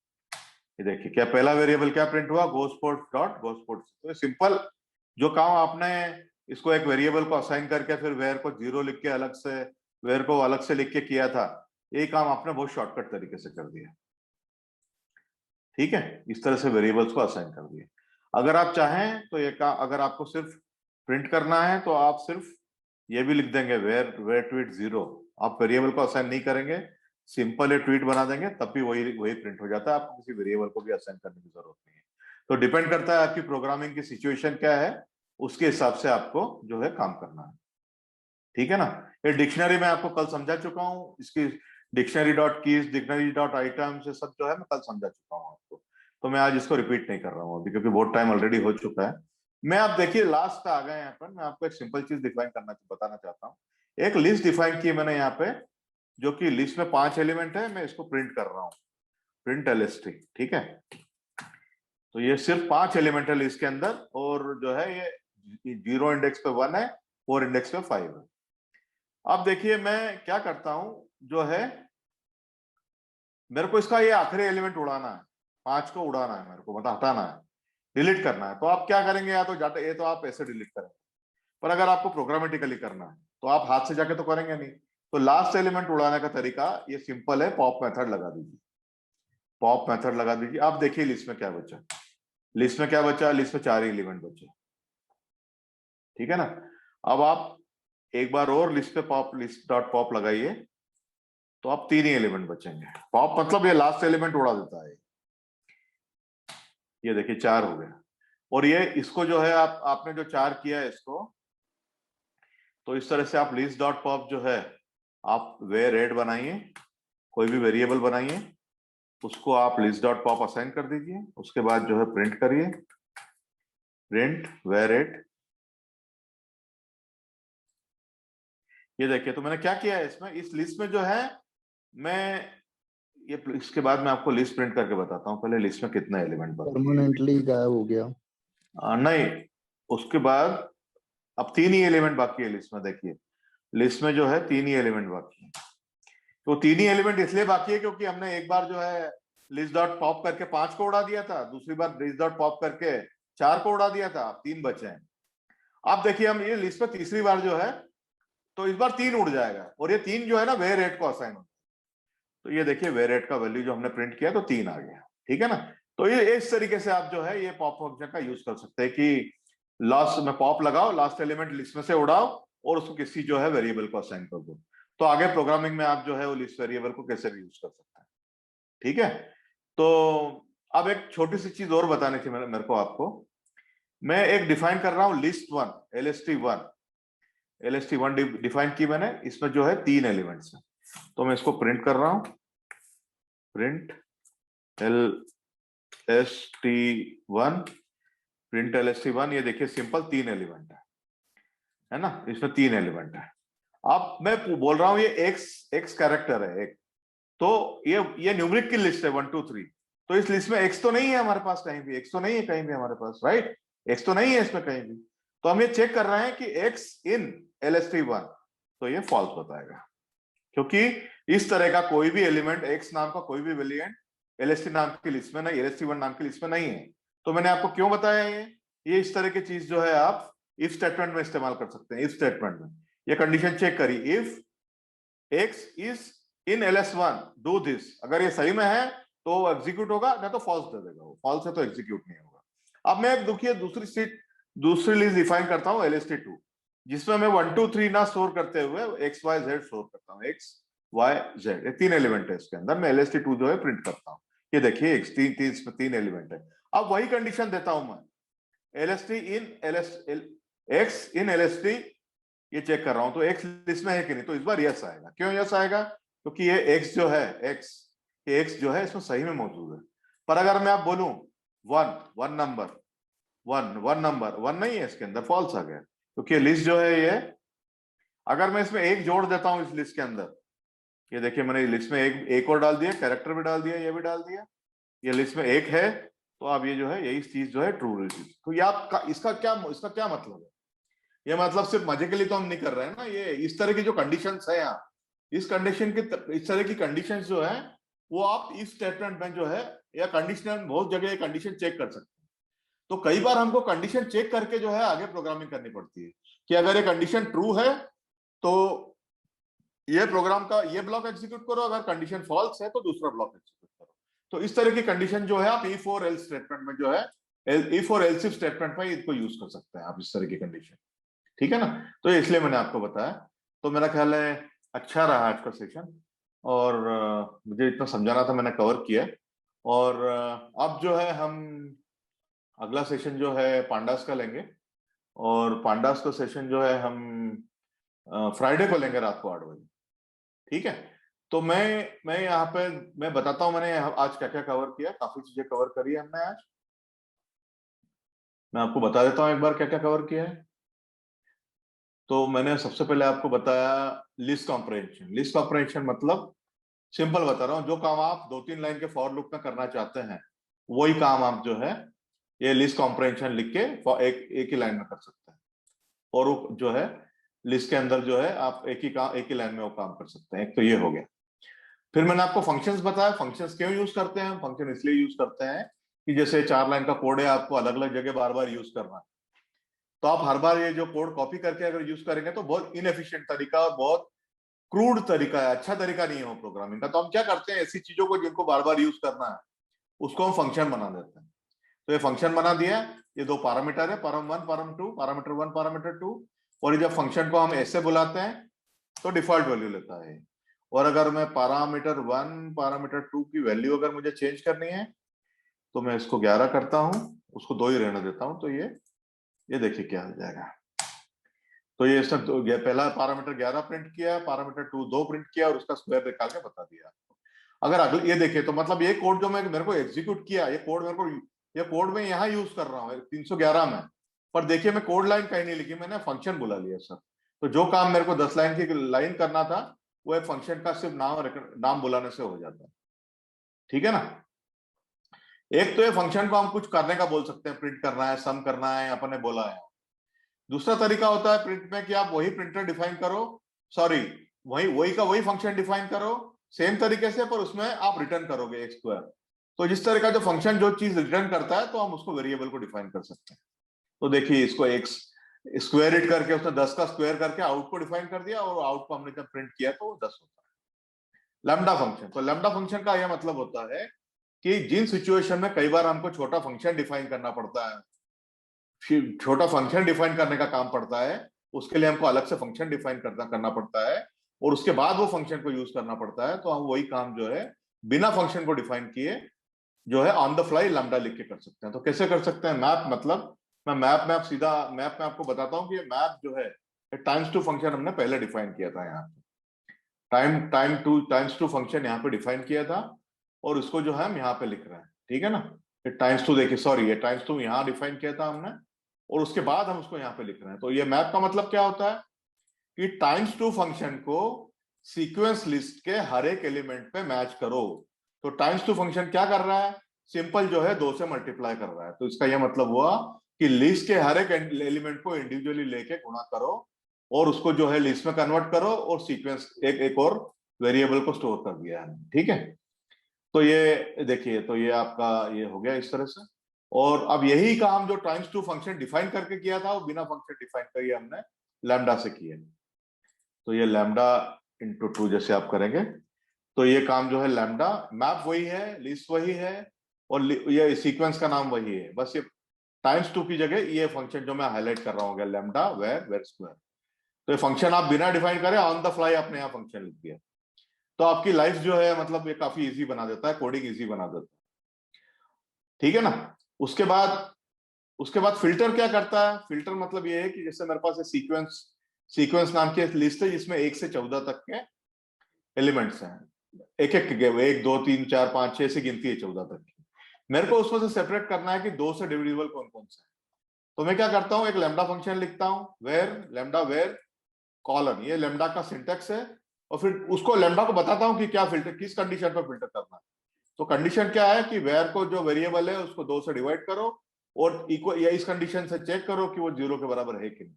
ये देखिए क्या पहला वेरिएबल क्या प्रिंट हुआ, गोस्पोर्ट्स। तो सिंपल जो काम आपने इसको एक वेरिएबल को असाइन करके फिर वेर को 0 लिख के अलग से, वेर को अलग से लिख के किया था, ये काम आपने बहुत शॉर्टकट तरीके से कर दिया, ठीक है। इस तरह से वेरिएबल्स को असाइन कर दिए। अगर आप चाहें तो ये काम, अगर आपको सिर्फ प्रिंट करना है तो आप सिर्फ ये भी लिख देंगे वेर ट्वीट 0। आप वेरिएबल को असाइन नहीं करेंगे, सिंपल ये ट्वीट बना देंगे, तब भी वही प्रिंट हो जाता है। आपको किसी वेरिएबल को भी असाइन करने की जरूरत नहीं है। तो डिपेंड करता है आपकी प्रोग्रामिंग की सिचुएशन क्या है, उसके हिसाब से आपको जो है काम करना है, ठीक है ना। ये डिक्शनरी में आपको कल समझा चुका हूँ, इसकी डिक्शनरी.कीज, डिक्शनरी.आइटम्स ये सब जो है मैं कल समझा चुका हूँ आपको। तो मैं आज इसको रिपीट नहीं कर रहा हूँ अभी, क्योंकि बहुत टाइम ऑलरेडी हो चुका है। मैं आप देखिए लास्ट आ गए यहाँ पर, मैं आपको एक सिंपल चीज बताना चाहता हूँ। एक लिस्ट डिफाइन की मैंने यहाँ पे, जो कि लिस्ट में 5 एलिमेंट है, मैं इसको प्रिंट कर रहा हूँ, प्रिंट एलएसटी, ठीक है। तो ये सिर्फ 5 एलिमेंट है लिस्ट के अंदर, और जो है ये 0 इंडेक्स पे 1 है, 4 इंडेक्स पे 5 है। अब देखिए मैं क्या करता हूं, जो है मेरे को इसका ये आखिरी एलिमेंट उड़ाना है, 5 को उड़ाना है मेरे को, मतलब हटाना है, डिलीट करना है। तो आप क्या करेंगे, या तो डाटा ये तो आप ऐसे डिलीट करेंगे, पर अगर आपको प्रोग्रामेटिकली करना है तो आप हाथ से जाके तो करेंगे नहीं। तो लास्ट एलिमेंट उड़ाने का तरीका ये सिंपल है, पॉप मेथड लगा दीजिए, पॉप मेथड लगा दीजिए। आप देखिए लिस्ट में क्या बचा, लिस्ट में क्या बचा, लिस्ट में 4 एलिमेंट बचे, ठीक है ना। अब आप एक बार और लिस्ट पे पॉप, लिस्ट डॉट पॉप लगाइए, तो आप 3 ही एलिमेंट बचेंगे। पॉप मतलब ये लास्ट एलिमेंट उड़ा देता है। ये देखिए 4 हो गया। और ये इसको जो है आपने जो 4 किया है इसको, तो इस तरह से आप लिस्ट डॉट पॉप जो है आप वेरेट बनाइए, कोई भी वेरिएबल बनाइए, उसको आप लिस्ट डॉट पॉप असाइन कर दीजिए। उसके बाद जो है प्रिंट करिए, प्रिंट वेरेट। ये देखिए, तो मैंने क्या किया है इसमें, इस लिस्ट में जो है मैं ये, इसके बाद मैं आपको लिस्ट प्रिंट करके बताता हूँ। पहले लिस्ट में कितना एलिमेंट बना, परमानेंटली गायब हो गया। नहीं, उसके बाद अब 3 ही एलिमेंट बाकी है लिस्ट में। देखिए लिस्ट में जो है 3 ही एलिमेंट बाकी है। तो 3 ही एलिमेंट इसलिए बाकी है क्योंकि हमने एक बार जो है लिस्ट डॉट पॉप करके 5 को उड़ा दिया था, दूसरी बार लिस्ट डॉट पॉप करके 4 को उड़ा दिया था, अब 3 बचे हैं। अब देखिए हम ये लिस्ट में तीसरी बार जो है, तो इस बार 3 उड़ जाएगा, और ये 3 जो है ना वेरेट को असाइन होता है। तो ये देखिए वेरेट का वैल्यू जो हमने प्रिंट किया तो 3 आ गया, ठीक है ना। तो ये इस तरीके से आप जो है ये पॉप फंक्शन का यूज कर सकते हैं कि लास्ट में पॉप लगाओ, लास्ट एलिमेंट लिस्ट में से उड़ाओ और उसको किसी जो है वेरिएबल को असाइन कर दो। तो आगे प्रोग्रामिंग में आप जो है वो लिस्ट वेरिएबल को कैसे भी यूज कर सकते हैं, ठीक है। तो अब एक छोटी सी चीज और बतानी थी मेरे को आपको। मैं एक डिफाइन कर रहा हूं लिस्ट 1, LST1 डिफाइन की मैंने। इसमें जो है 3 एलिमेंट्स है, तो मैं इसको प्रिंट कर रहा हूं, प्रिंट LST1, प्रिंट LST1। ये देखिए सिंपल 3 एलिमेंट है ना, इसमें 3 एलिमेंट है। अब मैं बोल रहा हूं ये x कैरेक्टर है एक, तो ये न्यूमरिक की लिस्ट है 1 2 3। तो इस लिस्ट में x तो नहीं है हमारे पास कहीं भी, x तो नहीं है कहीं भी हमारे पास, राइट, x तो नहीं है इसमें कहीं भी। तो हम ये चेक कर रहे हैं कि x इन LST1, तो ये फॉल्स बताएगा, क्योंकि इस तरह का कोई भी एलिमेंट x नाम का कोई भी वेरिएंट LST नाम की लिस्ट में नहीं, LST1 नाम की लिस्ट में नहीं है। तो मैंने आपको क्यों बताया ये इस तरह की चीज जो है आप इफ स्टेटमेंट में इस्तेमाल कर सकते हैं। इफ स्टेटमेंट में ये कंडीशन चेक करी, if x is in LS1 do this, अगर ये सही में है तो एग्जीक्यूट होगा, नहीं तो फॉल्स दे देगा, वो फॉल्स है तो एग्जीक्यूट नहीं होगा। अब मैं एक देखिए दूसरी लिस्ट डिफाइन करता हूं LST2, जिसमें मैं 1 2 3 ना स्टोर करते हुए x y z स्टोर करता हूं, x y z, ये 3 एलिमेंट है इसके अंदर। मैं LST2 जो है प्रिंट करता हूं, ये देखिए x 3 एलिमेंट है। अब वही कंडीशन देता हूं मैं, LST इन x इन LST, ये चेक कर रहा हूं तो x लिस्ट में है कि नहीं, तो इस बार यस आएगा। क्यों यस आएगा, क्योंकि ये x जो है x जो है इसमें सही में मौजूद है। पर अगर मैं आप बोलूं वन नंबर वन नहीं है इसके अंदर, फॉल्स आ गया, क्योंकि लिस्ट जो है ये, अगर मैं इसमें एक जोड़ देता हूं इस लिस्ट के अंदर, ये देखिए मैंने लिस्ट में एक और डाल दिया, कैरेक्टर भी डाल दिया, ये भी डाल दिया, ये लिस्ट में एक है, तो अब ये जो है यही चीज जो है ट्रू रही। तो ये आपका इसका क्या मतलब है, ये मतलब सिर्फ मजे के लिए तो हम नहीं कर रहे हैं ना, ये इस तरह की जो कंडीशंस है यहाँ, इस तरह की कंडीशंस जो है वो आप इस स्टेटमेंट में जो है या कंडीशनल बहुत जगह कंडीशन चेक कर सकते हैं। तो कई बार हमको कंडीशन चेक करके जो है आगे प्रोग्रामिंग करनी पड़ती है कि अगर ये कंडीशन ट्रू है तो ये प्रोग्राम का ये ब्लॉक एग्जीक्यूट करो, अगर कंडीशन फॉल्स है तो दूसरा ब्लॉक एग्जीक्यूट करो। तो इस तरह की कंडीशन जो है आप if और else स्टेटमेंट में जो है if और else स्टेटमेंट में इसको यूज कर सकते हैं आप, इस तरह की कंडीशन, ठीक है ना। तो इसलिए मैंने आपको बताया। तो मेरा ख्याल है अच्छा रहा आज का सेशन, और मुझे इतना समझाना था मैंने कवर किया। और अब जो है हम अगला सेशन जो है पांडास का लेंगे, और पांडास का सेशन जो है हम फ्राइडे को लेंगे रात को 8 बजे, ठीक है। तो मैं यहाँ पे मैं बताता हूँ मैंने आज क्या क्या कवर किया। काफी चीजें कवर करी है हमने आज, मैं आपको बता देता हूँ एक बार क्या क्या कवर किया है। तो मैंने सबसे पहले आपको बताया लिस्ट कॉम्प्रिहेंशन। लिस्ट कॉम्प्रिहेंशन मतलब सिंपल बता रहा हूँ, जो काम आप 2-3 लाइन के फॉर लूप में करना चाहते हैं वही काम आप जो है ये लिस्ट कॉम्प्रिहेंशन लिख के एक ही लाइन में कर सकते हैं, और वो जो है लिस्ट के अंदर जो है आप एक ही लाइन में वो काम कर सकते हैं। एक तो ये हो गया। फिर मैंने आपको फंक्शंस बताया, फंक्शंस क्यों यूज करते हैं। फंक्शन इसलिए यूज करते हैं कि जैसे 4 लाइन का कोड है, आपको अलग अलग जगह बार बार यूज करना है, तो आप हर बार ये जो कोड कॉपी करके अगर यूज करेंगे तो बहुत इनएफिशिएंट तरीका और बहुत क्रूड तरीका है, अच्छा तरीका नहीं है वो प्रोग्रामिंग का। तो हम क्या करते हैं, ऐसी चीजों को जिनको बार बार यूज करना है उसको हम फंक्शन बना देते हैं। तो ये फंक्शन बना दिया, ये 2 पैरामीटर है, param1 param2, parameter1 parameter2, और ये जब फंक्शन को हम ऐसे बुलाते हैं तो डिफॉल्ट वैल्यू लेता है। और अगर मैं parameter1 parameter2 की वैल्यू अगर मुझे चेंज करनी है तो मैं इसको 11 करता हूं, उसको 2 ही रहने देता हूं, तो ये देखिए क्या हो जाएगा। तो ये सब तो पहला पैरामीटर 11 प्रिंट किया, पैरामीटर 2 प्रिंट किया और उसका स्क्वायर निकाल के बता दिया आपको। अगर अगले ये देखिए तो मतलब ये कोड जो मेरे को एग्जीक्यूट किया, ये कोड मैं यहाँ यूज कर रहा हूँ 311 में, पर देखिए मैं कोड लाइन कहीं नहीं लिखी, मैंने फंक्शन बुला लिया सर। तो जो काम मेरे को 10 लाइन की लाइन करना था वो एक फंक्शन का सिर्फ नाम बुलाने से हो जाता है, ठीक है ना। एक तो ये फंक्शन को हम कुछ करने का बोल सकते हैं, प्रिंट करना है, सम करना है, अपन ने बोला है। दूसरा तरीका होता है प्रिंट में कि आप वही प्रिंटर डिफाइन करो, सॉरी वही फंक्शन डिफाइन करो सेम तरीके से, पर उसमें आप रिटर्न करोगे एक स्क्वायर। तो जिस तरह का जो फंक्शन जो चीज रिटर्न करता है तो हम उसको वेरिएबल को डिफाइन कर सकते हैं। तो देखिए इसको एक स्क्वायर इट करके उसने 10 का स्क्वायर करके आउट को डिफाइन कर दिया, और आउट को हमने जब प्रिंट किया तो वो 10 होता है लैम्डा फंक्शन। तो लैम्डा फंक्शन का यह मतलब होता है कि जिन सिचुएशन में कई बार हमको छोटा फंक्शन डिफाइन करना पड़ता है, छोटा फंक्शन डिफाइन करने का काम पड़ता है, उसके लिए हमको अलग से फंक्शन डिफाइन करना पड़ता है, और उसके बाद वो फंक्शन को यूज करना पड़ता है, तो हम वही काम जो है बिना फंक्शन को डिफाइन किए जो है ऑन द फ्लाई लैम्डा लिख के कर सकते हैं। तो कैसे कर सकते हैं? मैप, मतलब मैं मैप में आपको बताता हूँ कि ये मैप जो है टाइम्स टू फंक्शन हमने पहले डिफाइन किया था। यहाँ पे टाइम्स टू फंक्शन यहाँ पे डिफाइन किया था, और उसको जो है हम यहाँ पे लिख रहे हैं, ठीक है ना। टाइम्स टू देखिए, सॉरी ये टाइम्स टू यहाँ डिफाइन किया था हमने, और उसके बाद हम उसको यहाँ पे लिख रहे हैं। तो ये मैप का मतलब क्या होता है कि टाइम्स टू फंक्शन को सीक्वेंस लिस्ट के हर एक एलिमेंट पे मैच करो। तो टाइम्स टू फंक्शन क्या कर रहा है? सिंपल जो है 2 से मल्टीप्लाई कर रहा है। तो इसका यह मतलब हुआ कि लिस्ट के हर एक एलिमेंट को इंडिविजुअली लेके गुणा करो, और उसको जो है लिस्ट में कन्वर्ट करो, और सीक्वेंस एक और वेरिएबल को स्टोर कर दिया है, ठीक है। तो ये देखिए, तो ये आपका ये हो गया इस तरह से। और अब यही काम जो टाइम्स टू फंक्शन डिफाइन करके किया था, वो बिना फंक्शन डिफाइन किए हमने लैम्डा से किया। तो ये लैम्डा इंटू 2 जैसे आप करेंगे, तो ये काम जो है लैम्डा, मैप वही है, लिस्ट वही है, और ये सीक्वेंस का नाम वही है, बस ये टाइम्स 2 की जगह ये फंक्शन जो मैं हाईलाइट कर रहा हूँ लैम्डा वेर स्क्वायर। तो ये फंक्शन आप बिना डिफाइन करे ऑन द फ्लाई आपने यहाँ फंक्शन लिख दिया, तो आपकी लाइफ जो है मतलब ये काफी इजी बना देता है, कोडिंग इजी बना देता है, ठीक है ना। उसके बाद फिल्टर क्या करता है? फिल्टर मतलब ये है कि जैसे मेरे पास सीक्वेंस नाम की लिस्ट है जिसमें 1 से 14 तक के एलिमेंट्स हैं, एक 2 3 4 5 6 से गिनती है 14 तक की। मेरे को उसमें से सेपरेट करना है कि 2 से डिविजिबल कौन कौन से हैं। तो मैं क्या करता हूं, एक लैम्डा फंक्शन लिखता हूं, लैम्डा वेर कॉलन, ये लैम्डा का सिंटेक्स है, और फिर उसको लैम्डा को बताता हूं कि क्या फिल्टर, किस कंडीशन पर फिल्टर करना है। तो कंडीशन क्या है कि वेर को जो वेरिएबल है उसको 2 से डिवाइड करो, और इक्वल या इस कंडीशन से चेक करो कि वो 0 के बराबर है कि नहीं।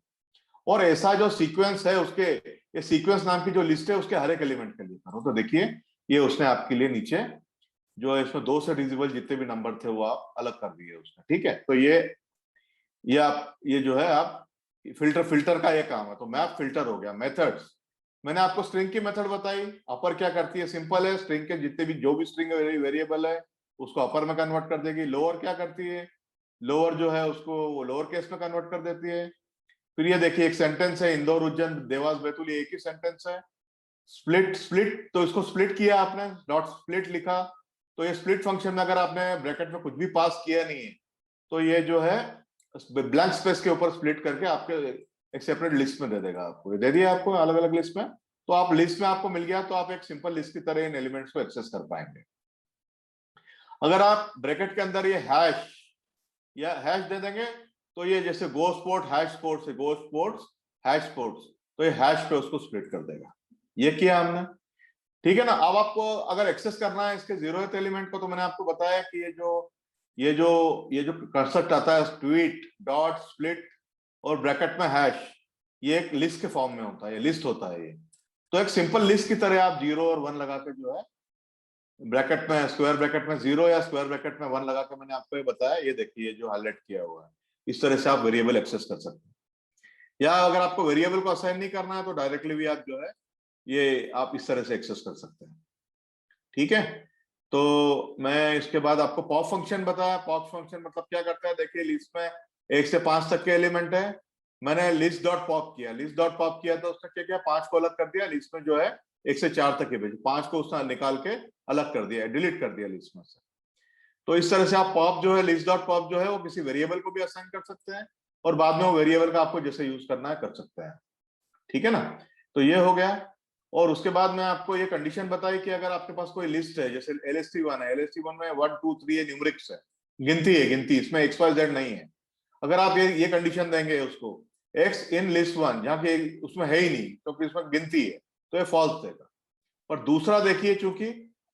और ऐसा जो सीक्वेंस है उसके, ये सीक्वेंस नाम की जो लिस्ट है उसके हर एक एलिमेंट के लिए करो। तो देखिए ये उसने आपके लिए नीचे जो है इसमें 2 से डिविजिबल जितने भी नंबर थे वो आप अलग कर दिए उसने, ठीक है। तो ये जो है आप फिल्टर का ये काम है। तो मैप फिल्टर हो गया। मेथड्स, मैंने आपको स्ट्रिंग की मेथड बताई। अपर क्या करती है? सिंपल है, स्ट्रिंग के जितने भी जो भी स्ट्रिंग वेरिएबल है उसको अपर में कन्वर्ट कर देगी। लोअर क्या करती है? लोअर जो है उसको लोअर केस में कन्वर्ट कर देती है। फिर ये देखिए एक सेंटेंस है, इंदौर उज्जैन देवास बैतूल, एक ही सेंटेंस है। स्प्लिट, तो इसको स्प्लिट किया आपने, डॉट स्प्लिट लिखा। तो ये स्प्लिट फंक्शन में अगर आपने ब्रैकेट में कुछ भी पास किया नहीं है तो ये जो है ब्लैंक स्पेस के ऊपर स्प्लिट करके आपके एक सेपरेट लिस्ट में दे देगा आपको। ये दे दिया आपको अलग अलग लिस्ट में। तो आप लिस्ट में आपको मिल गया तो आप एक सिंपल लिस्ट की तरह इन एलिमेंट्स को एक्सेस कर पाएंगे। अगर आप ब्रैकेट के अंदर ये हैश दे देंगे तो ये जैसे गो स्पोर्ट हैश स्पोर्ट्स है, गो स्पोर्ट्स हैश स्पोर्ट्स, तो ये हैश पे उसको स्प्लिट कर देगा। ये किया हमने, ठीक है ना। अब आपको अगर एक्सेस करना है इसके 0th एलिमेंट को, तो मैंने आपको बताया कि ये जो कंस्ट्रक्ट आता है ट्वीट डॉट स्प्लिट और ब्रैकेट में हैश, ये एक लिस्ट के फॉर्म में होता है, ये लिस्ट होता है ये। तो एक सिंपल लिस्ट की तरह आप 0 और 1 लगा के जो है ब्रैकेट में, स्क्वायर ब्रैकेट में 0 या स्क्वायर ब्रैकेट में 1 लगा के मैंने आपको ये बताया। ये देखिए जो हाईलाइट किया हुआ है, इस तरह से आप वेरिएबल एक्सेस कर सकते हैं। या अगर आपको वेरिएबल को असाइन नहीं करना है तो डायरेक्टली भी आप जो है ये आप इस तरह से एक्सेस कर सकते हैं, ठीक है। तो मैं इसके बाद आपको पॉप फंक्शन बताया। पॉप फंक्शन मतलब क्या करता है? देखिए लिस्ट में 1 से 5 तक के एलिमेंट है, मैंने लिस्ट डॉट पॉप किया तो उसने क्या किया, 5 को अलग कर दिया, लिस्ट में जो है 1 से 4 तक के भेजे, 5 को उसने निकाल के अलग कर दिया, डिलीट कर दिया लिस्ट में से। तो इस तरह से आप पॉप जो है, लिस्ट डॉट पॉप जो है वो किसी वेरिएबल को भी असाइन कर सकते हैं और बाद में वो वेरिएबल का आपको जैसे यूज करना है कर सकते हैं। ठीक है ना? तो ये हो गया। और उसके बाद मैं आपको ये कंडीशन बताई कि अगर आपके पास कोई लिस्ट है, जैसे LST1 है, LST1 में 1 2 3 ये न्यूमरिक्स है, गिनती है, गिनती, इसमें XYZ नहीं है। अगर आप ये कंडीशन देंगे उसको, X इन लिस्ट 1, जहाँ की उसमें है ही नहीं क्योंकि उसमें गिनती है, तो ये फॉल्स देगा। और दूसरा देखिए, चूंकि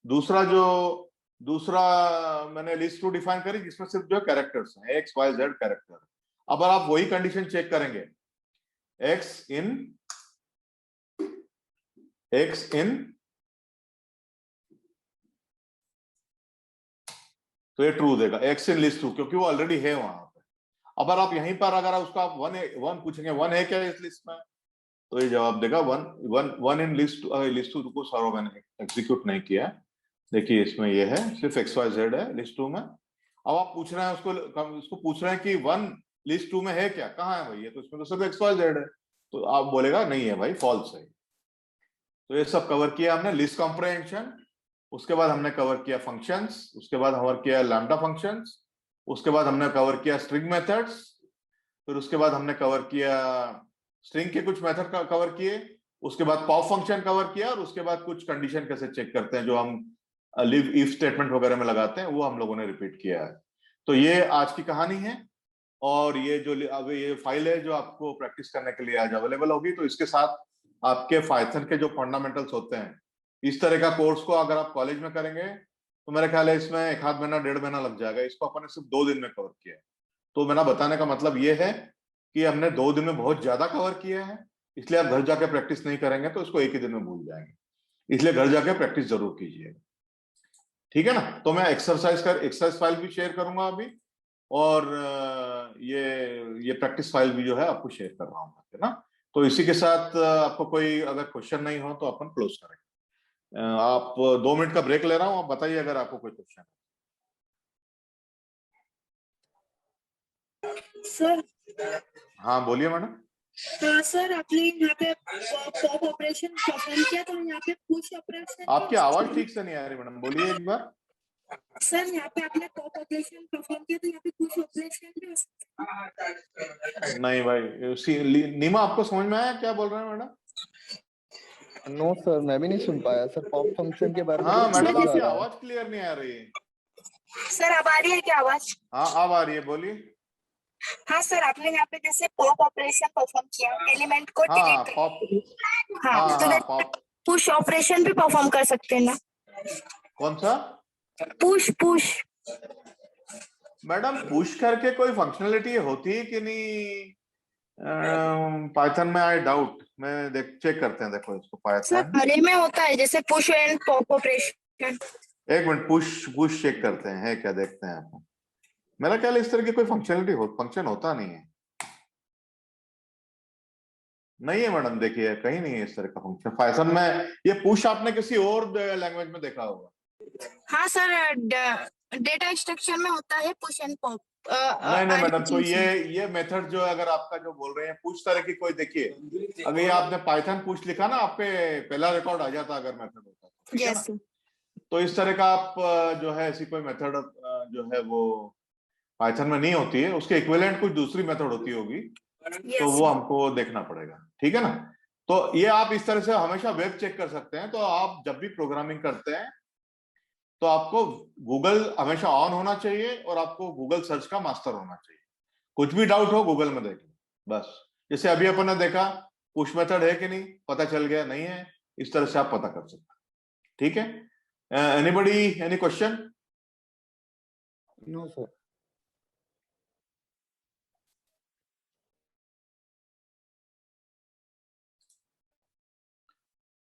दूसरा मैंने लिस्ट 2 डिफाइन करी जिसमें सिर्फ जो कैरेक्टर्स हैं, XYZ कैरेक्टर। अब आप वही कंडीशन चेक करेंगे, X इन, तो ये ट्रू देगा, X इन लिस्ट 2, क्योंकि वो ऑलरेडी है वहां पे। अब आप यहीं पर अगर उसका आप वन पूछेंगे, 1 है क्या इस लिस्ट में, तो ये जवाब देगा 1 इन लिस्ट 2 को सर मैंने एग्जीक्यूट नहीं किया। देखिए इसमें ये है, सिर्फ XYZ है लिस्ट 2 में। अब आप पूछ रहे हैं उसको पूछ रहे हैं कि 1 लिस्ट 2 में है क्या, कहाँ है भाई, ये तो इसमें तो सिर्फ XYZ है, तो आप बोलेगा नहीं है भाई, फॉल्स है। तो ये सब कवर किया हमने, लिस्ट कॉम्प्रहेंशन। उसके बाद हमने कवर किया फंक्शंस, उसके बाद कवर किया लैम्डा फंक्शंस, उसके बाद हमने कवर किया स्ट्रिंग मेथड्स, फिर उसके बाद हमने कवर किया स्ट्रिंग के कुछ मेथड कवर किए, उसके बाद पॉप फंक्शन कवर किया, और उसके बाद कुछ कंडीशन कैसे चेक करते हैं जो हम लिव इफ स्टेटमेंट वगैरह में लगाते हैं, वो हम लोगों ने रिपीट किया है। तो ये आज की कहानी है, और ये जो अब ये फाइल है जो आपको प्रैक्टिस करने के लिए आज अवेलेबल होगी। तो इसके साथ आपके पाइथन के जो फंडामेंटल्स होते हैं, इस तरह का कोर्स को अगर आप कॉलेज में करेंगे तो मेरे ख्याल है इसमें 1 महीना 1.5 महीना लग जाएगा। इसको अपन ने सिर्फ 2 दिन में कवर किया है। तो मेरा बताने का मतलब ये है कि हमने 2 दिन में बहुत ज्यादा कवर किया है, इसलिए आप घर जाके प्रैक्टिस नहीं करेंगे तो इसको 1 ही दिन में भूल जाएंगे, इसलिए घर जाके प्रैक्टिस जरूर कीजिएगा। ठीक है ना? तो मैं एक्सरसाइज फाइल भी शेयर करूंगा अभी, और ये प्रैक्टिस फाइल भी जो है आपको शेयर कर रहा हूँ, है ना? तो इसी के साथ आपको कोई अगर क्वेश्चन नहीं हो तो अपन क्लोज करेंगे। आप 2 मिनट का ब्रेक ले रहा हूँ, आप बताइए अगर आपको कोई क्वेश्चन है। सर हाँ बोलिए मैडम। सर आपने यहाँ पे पॉप ऑपरेशन परफॉर्म किया, तो यहाँ पे पुश ऑपरेशन, आपकी आवाज ठीक से नहीं आ रही मैडम, बोलिए एक बार। सर यहाँ पे आपने पॉप ऑपरेशन परफॉर्म किया, तो यहाँ पे पुश ऑपरेशन भी हो सकता है? नहीं भाई, नीमा आपको समझ में आया क्या बोल रहे हैं मैडम? नो सर, मैं भी नहीं सुन पाया सर, पॉप फंक्शन के बारे में हाँ कुछ मैडम, नहीं आपकी आ रहा है। आवाज क्लियर नहीं आ रही है। सर अब आ रही है क्या आवाज? हाँ अब आ रही है, बोलिए। हाँ सर, आपने यहाँ पे जैसे पॉप ऑपरेशन परफॉर्म किया, एलिमेंट को हाँ डिलीट पॉप, हाँ, हाँ तो हाँ पॉप, पुश ऑपरेशन भी परफॉर्म कर सकते हैं ना? कौन सा? पुश मैडम पुश करके कोई फंक्शनलिटी होती है कि नहीं पाइथन में? आई डाउट, मैं चेक करते हैं, देखो इसको सर पाइथन। अरे में होता है जैसे पुश एंड पॉप ऑपरेशन। एक मिनट, पुश चेक करते हैं, है क्या, देखते हैं आप। मेरा ख्याल है इस तरह की कोई फंक्शन होता नहीं है। नहीं है मैडम, देखिए कहीं नहीं है इस तरह का फंक्शन पाइथन में। ये पुश आपने किसी और लैंग्वेज में देखा होगा। हाँ सर, डेटा स्ट्रक्चर में होता है पुश एंड पॉप। नहीं मैडम, तो ये मेथड जो है, अगर आपका जो बोल रहे हैं पुश तरह की कोई, देखिए अगर ये आपने पाइथन पुश लिखा ना, आप पे पहला रिकॉर्ड आ जाता अगर मेथड होता तो, ठीक है ना? तो इस तरह का आप जो है ऐसी कोई मेथड जो है वो पाइथन में नहीं होती है, उसके इक्विवेलेंट कुछ दूसरी मेथड होती होगी, तो वो हमको देखना पड़ेगा। ठीक है ना? तो ये आप इस तरह से हमेशा वेब चेक कर सकते हैं। तो आप जब भी प्रोग्रामिंग करते हैं तो आपको गूगल हमेशा ऑन होना चाहिए, और आपको गूगल सर्च का मास्टर होना चाहिए। कुछ भी डाउट हो गूगल में देख लो बस। जैसे अभी अपन ने देखा पुश मेथड है कि नहीं, पता चल गया, नहीं है, इस तरह से आप पता कर सकते हैं। ठीक है? Anybody, any question? No sir.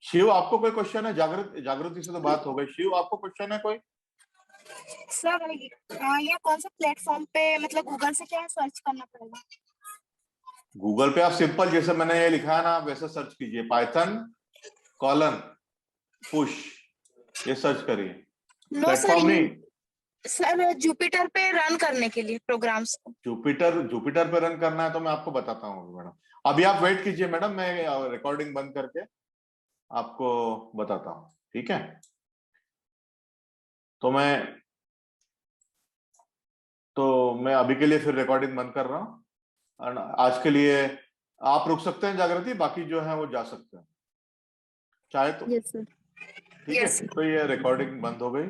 Shiv आपको कोई क्वेश्चन है? जागृति से तो बात हो गई, शिव आपको क्वेश्चन है कोई? सर ये कौन सा प्लेटफॉर्म पे, मतलब गूगल से क्या सर्च करना पड़ेगा? गूगल पे आप सिंपल, जैसे मैंने ये लिखा है ना, आप वैसे सर्च कीजिए, पाइथन कॉलन पुश, ये सर्च करिए। नो सर, प्लेटफॉर्म नहीं, सर जुपिटर पे रन करने के लिए प्रोग्राम्स को। जुपिटर पे रन करना है तो मैं आपको बताता हूँ मैडम। अभी आप वेट कीजिए मैडम, मैं रिकॉर्डिंग बंद करके आपको बताता हूँ। ठीक है? तो मैं तो मैं अभी के लिए फिर रिकॉर्डिंग बंद कर रहा हूँ, और आज के लिए आप रुक सकते हैं जागृति, बाकी जो है वो जा सकते हैं चाहे तो। Yes sir. ठीक है, तो ये रिकॉर्डिंग बंद हो गई।